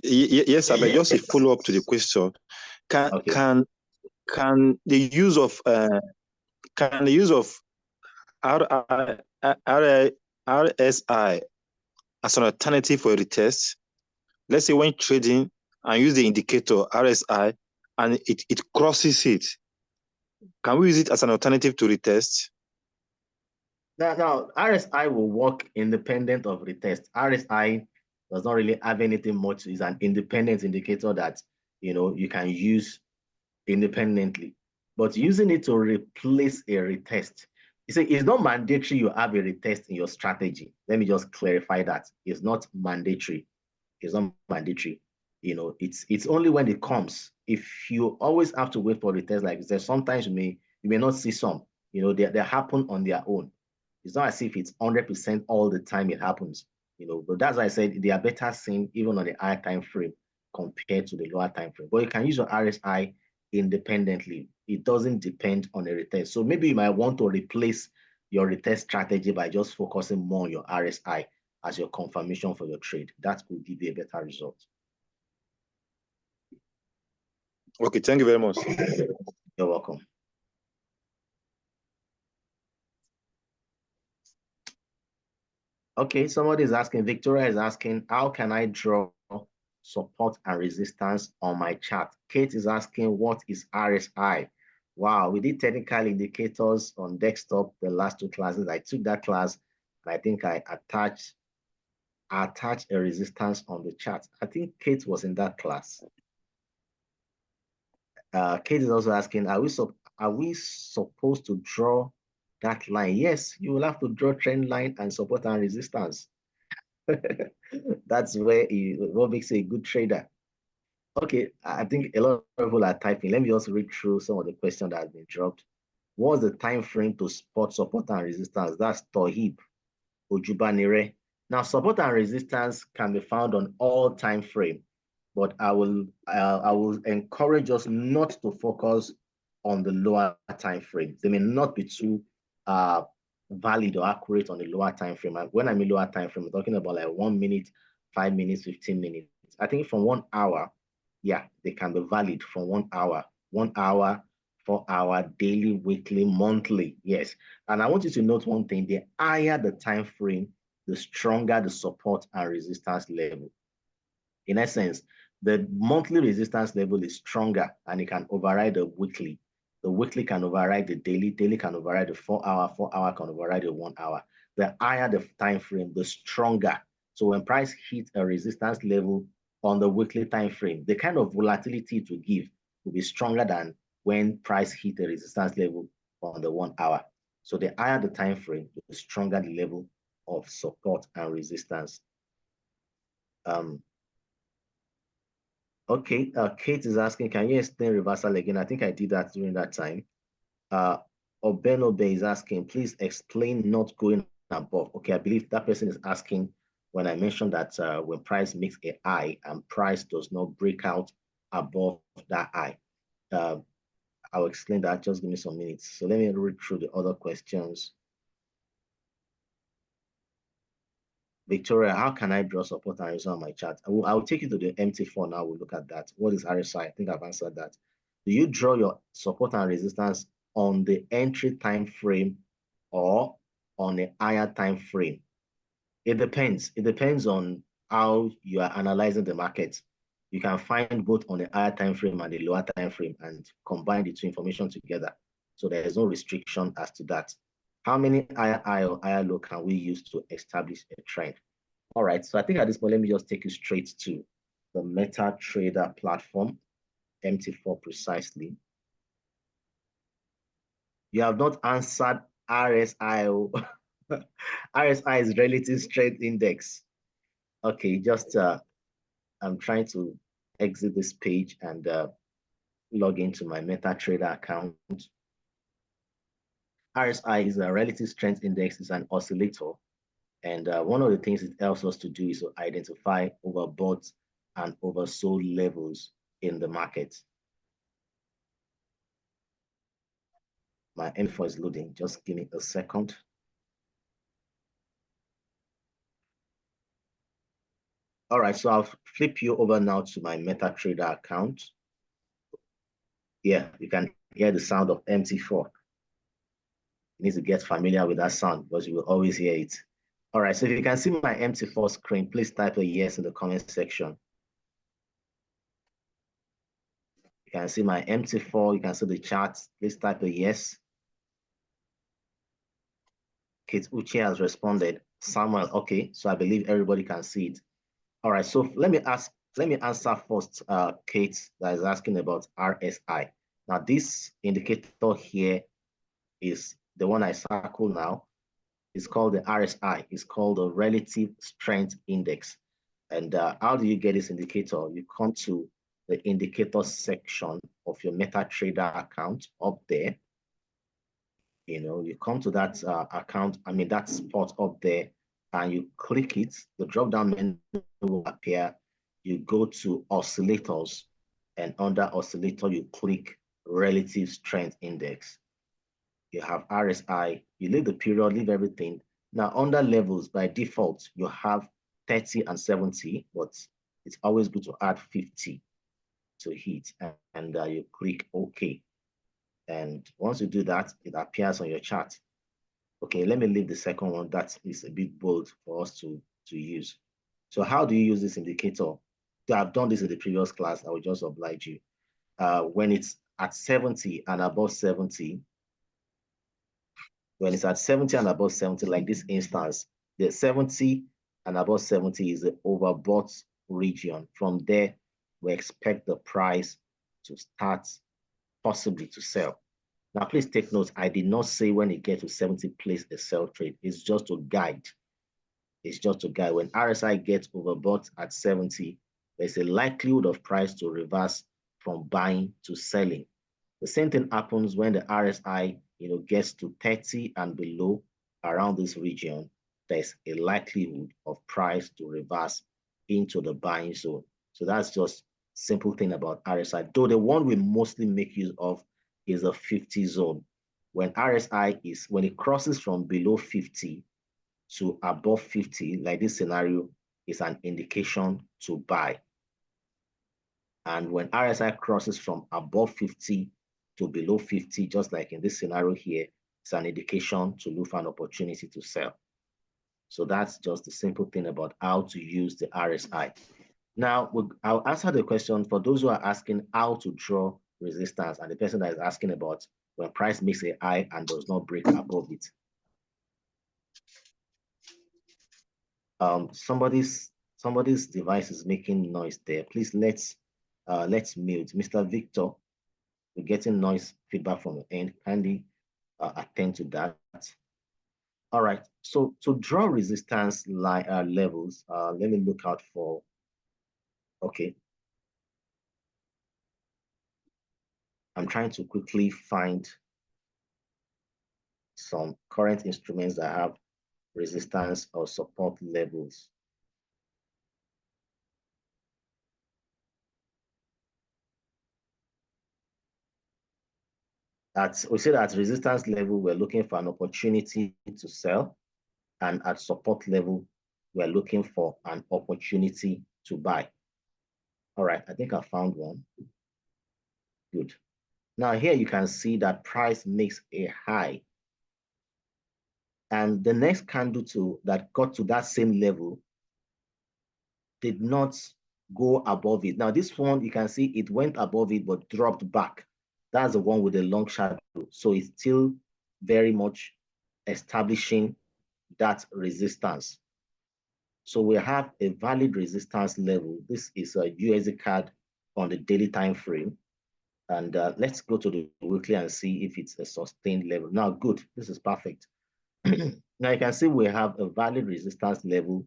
Yes, sir, but just a follow-up to the question. Can the use of RSI as an alternative for a retest? Let's say when trading and use the indicator RSI and it crosses it, can we use it as an alternative to retest? Now, RSI will work independent of retest. RSI does not really have anything much. It's an independent indicator that you can use independently. But using it to replace a retest, you see, it's not mandatory you have a retest in your strategy. Let me just clarify that. It's not mandatory. It's not mandatory. It's only when it comes. If you always have to wait for retest like this, sometimes you may not see some. They happen on their own. It's not as if it's 100% all the time it happens. But that's why I said they are better seen even on the higher time frame compared to the lower time frame. But you can use your RSI independently. It doesn't depend on a retest. So maybe you might want to replace your retest strategy by just focusing more on your RSI as your confirmation for your trade. That could give you a better result. Okay, thank you very much. You're welcome. Okay, somebody is asking, Victoria is asking, how can I draw support and resistance on my chart? Kate is asking, what is RSI? Wow, we did technical indicators on desktop the last two classes. I took that class, and I think I attached a resistance on the chart. I think Kate was in that class. Kate is also asking, are we supposed to draw that line? Yes, you will have to draw trend line and support and resistance. That's what makes you a good trader. Okay, I think a lot of people are typing. Let me just read through some of the questions that have been dropped. What's the time frame to spot support and resistance? That's Tohib Ojubanire. Now, support and resistance can be found on all time frame, but I will encourage us not to focus on the lower time frame. They may not be too valid or accurate on a lower time frame. And when I mean lower time frame, I'm talking about like 1 minute, 5 minutes, 15 minutes. I think from 1 hour, yeah, they can be valid from 1 hour, 4 hour, daily, weekly, monthly. Yes. And I want you to note one thing: the higher the time frame, the stronger the support and resistance level. In essence, the monthly resistance level is stronger and it can override the weekly. The weekly can override the daily, daily can override the 4 hour, 4 hour can override the 1 hour. The higher the time frame, the stronger. So when price hits a resistance level on the weekly time frame, the kind of volatility it will give will be stronger than when price hit a resistance level on the 1 hour. So the higher the time frame, the stronger the level of support and resistance. Okay, Kate is asking, can you explain reversal again? I think I did that during that time. Obenobe is asking, please explain not going above. Okay, I believe that person is asking when I mentioned that when price makes a high and price does not break out above that high. I'll explain that. Just give me some minutes. So let me read through the other questions. Victoria, how can I draw support and resistance on my chart? I'll take you to the MT4 now. We'll look at that. What is RSI? I think I've answered that. Do you draw your support and resistance on the entry time frame or on a higher time frame? It depends. It depends on how you are analyzing the market. You can find both on the higher time frame and the lower time frame and combine the two information together. So there is no restriction as to that. How many higher high or higher low can we use to establish a trend? All right, so I think at this point, let me just take you straight to the MetaTrader platform, MT4 precisely. You have not answered RSI. RSI is Relative Strength Index. Okay, just I'm trying to exit this page and log into my MetaTrader account. RSI is a Relative Strength Index. It's an oscillator. And one of the things it helps us to do is to identify overbought and oversold levels in the market. My info is loading. Just give me a second. All right, so I'll flip you over now to my MetaTrader account. Yeah, you can hear the sound of MT4. You need to get familiar with that sound because you will always hear it. All right, so if you can see my MT4 screen, please type a yes in the comment section. You can see my MT4, you can see the charts, please type a yes. Kate Uche has responded. Samuel, okay, so I believe everybody can see it. All right, so let me answer first, Kate, that is asking about RSI. Now, this indicator here is the one I circle now. It's called the RSI. It's called the Relative Strength Index. And how do you get this indicator? You come to the indicator section of your MetaTrader account up there. You come to that account, that spot up there, and you click it. The drop-down menu will appear. You go to oscillators, and under oscillator, you click Relative Strength Index. You have RSI. You leave the period, leave everything. Now, under levels, by default, you have 30 and 70, but it's always good to add 50 to hit, and you click OK. And once you do that, it appears on your chart. Okay, let me leave the second one. That is a bit bold for us to use. So how do you use this indicator? I've done this in the previous class. I will just oblige you. When it's at 70 and above 70, when it's at 70 and above 70, like this instance, the 70 and above 70 is the overbought region. From there, we expect the price to start possibly to sell. Now, please take note, I did not say when it gets to 70, place a sell trade. It's just to guide. It's just to guide. When RSI gets overbought at 70, there's a likelihood of price to reverse from buying to selling. The same thing happens when the RSI gets to 30 and below around this region. There's a likelihood of price to reverse into the buying zone. So that's just simple thing about RSI. Though the one we mostly make use of is a 50 zone. when RSI is, when it crosses from below 50 to above 50, like this scenario, is an indication to buy. And when RSI crosses from above 50 to below 50, just like in this scenario here, it's an indication to look for an opportunity to sell. So that's just the simple thing about how to use the RSI. Now, I'll answer the question for those who are asking how to draw resistance, and the person that is asking about when price makes a high and does not break above it. Somebody's device is making noise there. Please let's mute. Mr. Victor, we're getting noise feedback from your end. Kindly attend to that. All right. So to draw resistance levels, let me look out for. Okay. I'm trying to quickly find some current instruments that have resistance or support levels. We say that at resistance level, we're looking for an opportunity to sell, and at support level, we're looking for an opportunity to buy. All right, I think I found one. Good. Now here you can see that price makes a high, and the next candle that got to that same level did not go above it. Now this one, you can see it went above it but dropped back. That's the one with the long shadow. So it's still very much establishing that resistance. So we have a valid resistance level. This is a USD CAD on the daily time frame. And let's go to the weekly and see if it's a sustained level. Now, good, this is perfect. Now you can see we have a valid resistance level.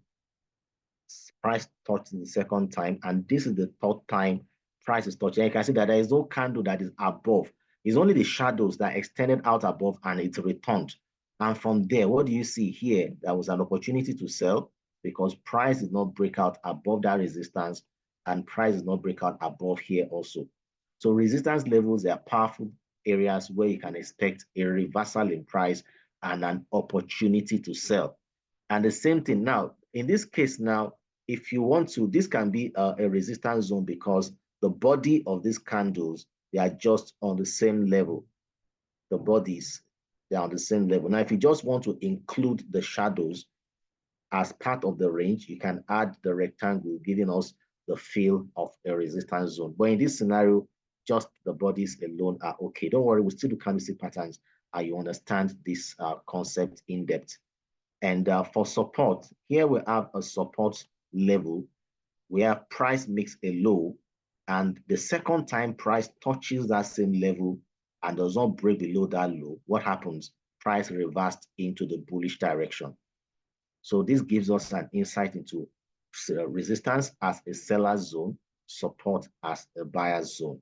Price touched the second time, and this is the third time price is touching. You can see that there is no candle that is above. It's only the shadows that extended out above and it returned. And from there, what do you see here? There was an opportunity to sell because price did not break out above that resistance, and price did not break out above here also. So resistance levels are powerful areas where you can expect a reversal in price and an opportunity to sell. And the same thing now, in this case now, if you want to, this can be a resistance zone because the body of these candles, they are just on the same level. The bodies, they are on the same level. Now, if you just want to include the shadows as part of the range, you can add the rectangle, giving us the feel of a resistance zone. But in this scenario, just the bodies alone are okay. Don't worry, we'll still do candlestick patterns and you understand this concept in depth. And for support, here we have a support level where price makes a low, and the second time price touches that same level and does not break below that low, what happens? Price reversed into the bullish direction. So this gives us an insight into resistance as a seller zone, support as a buyer zone.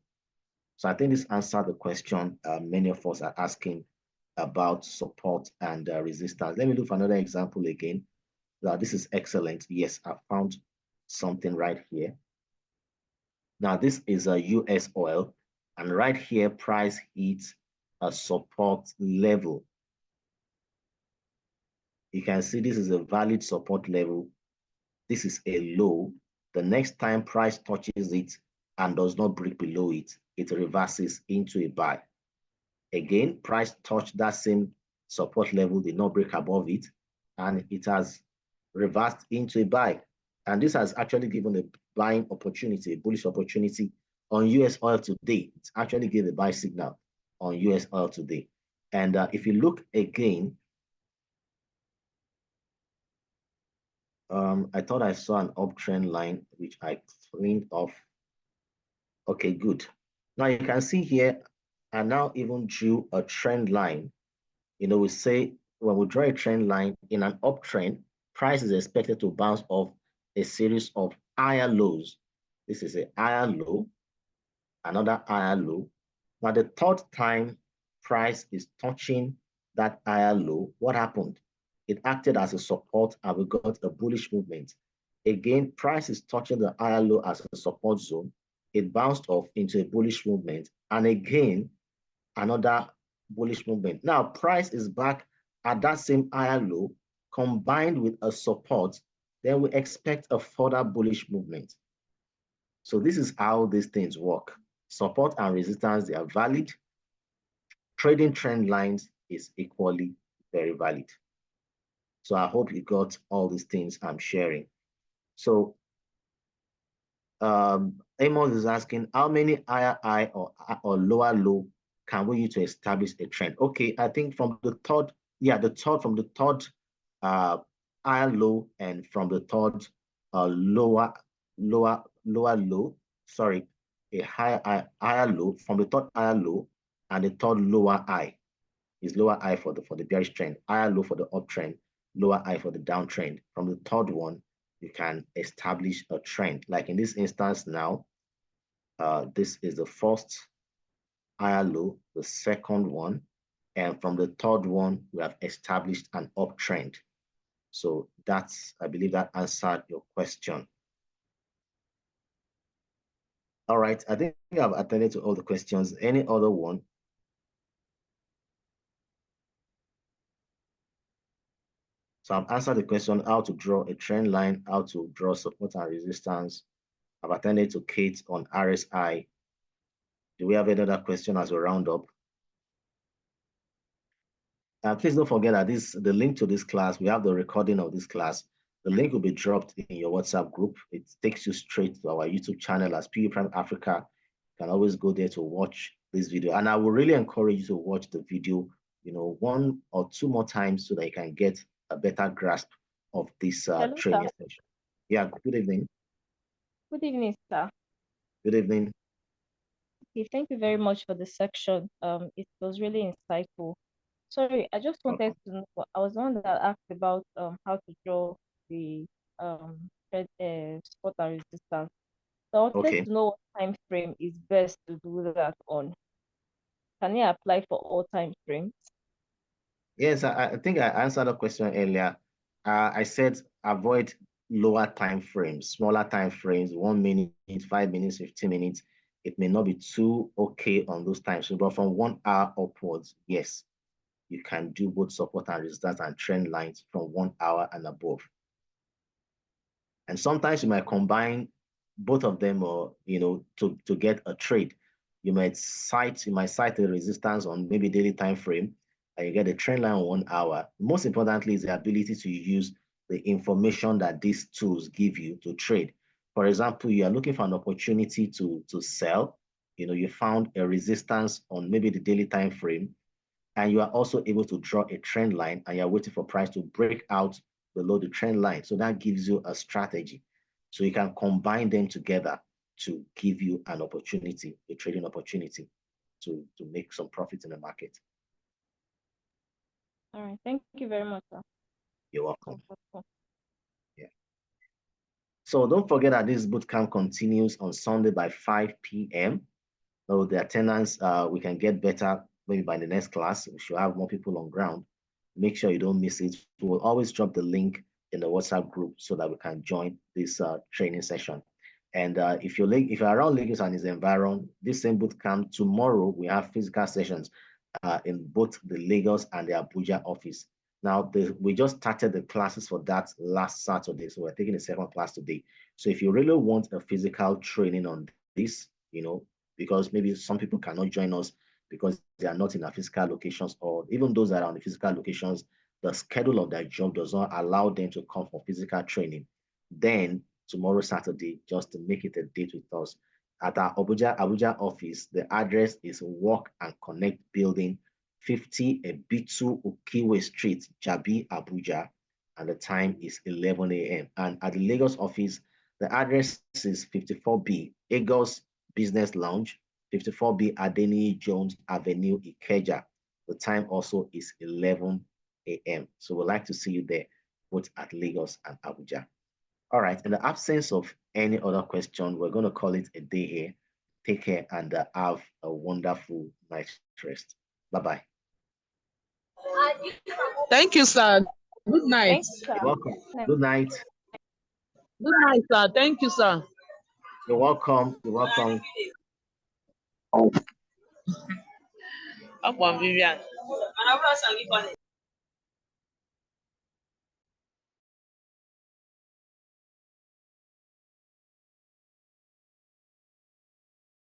So I think this answered the question many of us are asking about support and resistance. Let me look for another example again. Now, this is excellent. Yes, I found something right here. Now, this is a US oil, and right here, price hits a support level. You can see this is a valid support level. This is a low. The next time price touches it and does not break below it, it reverses into a buy. Again, price touched that same support level, did not break above it, and it has reversed into a buy. And this has actually given a buying opportunity, a bullish opportunity on US oil today. It actually gave a buy signal on US oil today. And if you look again, I thought I saw an uptrend line, which I cleaned off. Okay, good. Now you can see here, I now even drew a trend line. You know, we say when we draw a trend line in an uptrend, price is expected to bounce off a series of higher lows. This is a higher low, another higher low. Now, the third time price is touching that higher low, what happened? It acted as a support and we got a bullish movement. Again, price is touching the higher low as a support zone. It bounced off into a bullish movement. And again, another bullish movement. Now, price is back at that same higher low combined with a support, then we expect a further bullish movement. So this is how these things work. Support and resistance, they are valid. Trading trend lines is equally very valid. So I hope you got all these things I'm sharing. So Amos is asking, how many higher high or lower low can we use to establish a trend? Okay, I think from the third, from the third higher low and from the third lower low, sorry, a higher low, from the third higher low and the third lower high is lower high for the bearish trend, higher low for the uptrend, lower high for the downtrend. From the third one, you can establish a trend. Like in this instance now, this is the first higher low, the second one, and from the third one, we have established an uptrend. So that's, I believe that answered your question. All right, I think I've attended to all the questions. Any other one? So I've answered the question, how to draw a trend line, how to draw support and resistance. I've attended to Kate on RSI. Do we have any other question as we round up? Please don't forget that the link to this class, we have the recording of this class. The link will be dropped in your WhatsApp group. It takes you straight to our YouTube channel as PE Prime Africa. You can always go there to watch this video. And I will really encourage you to watch the video, 1 or 2 more times so that you can get a better grasp of this training session. Yeah, good evening. Good evening, sir. Good evening. Okay, thank you very much for the section. It was really insightful. Sorry, I just wanted to know, I was the one that asked about how to draw the support and resistance. So I wanted to know what time frame is best to do that on. Can you apply for all time frames? Yes, I think I answered the question earlier. I said avoid lower time frames, smaller time frames, 1 minute, 5 minutes, 15 minutes. It may not be too okay on those times, but from 1 hour upwards, yes, you can do both support and resistance and trend lines from 1 hour and above. And sometimes you might combine both of them, or to get a trade. You might cite a resistance on maybe daily time frame, and you get a trend line on 1 hour. Most importantly is the ability to use the information that these tools give you to trade. For example, you are looking for an opportunity to sell. You found a resistance on maybe the daily time frame, and you are also able to draw a trend line, and you're waiting for price to break out below the trend line. So that gives you a strategy. So you can combine them together to give you an opportunity, a trading opportunity to make some profit in the market. All right. Thank you very much, sir. You're welcome. Yeah. So don't forget that this bootcamp continues on Sunday by 5 p.m. So the attendance, we can get better maybe by the next class. We should have more people on ground. Make sure you don't miss it. We will always drop the link in the WhatsApp group so that we can join this training session. And if you're around Lagos and its environment, this same bootcamp, tomorrow we have physical sessions in both the Lagos and the Abuja office. Now, we just started the classes for that last Saturday, so we're taking the second class today. So if you really want a physical training on this, because maybe some people cannot join us because they are not in our physical locations, or even those that are on the physical locations, the schedule of their job does not allow them to come for physical training. Then tomorrow, Saturday, just to make it a date with us. At our Abuja office, the address is Work and Connect Building, 50 Ebitu Ukiwe Street, Jabi, Abuja, and the time is 11 a.m. And at the Lagos office, the address is 54B, Agos Business Lounge, 54B Adeni Jones Avenue, Ikeja. The time also is 11 a.m. So we'd like to see you there, both at Lagos and Abuja. All right, in the absence of any other question, we're going to call it a day here. Take care and have a wonderful night's rest. Bye-bye. Thank you, sir. Good night. Thanks, sir. You're welcome. Good night. Good night, sir. Thank you, sir. You're welcome. You're welcome. Vivian.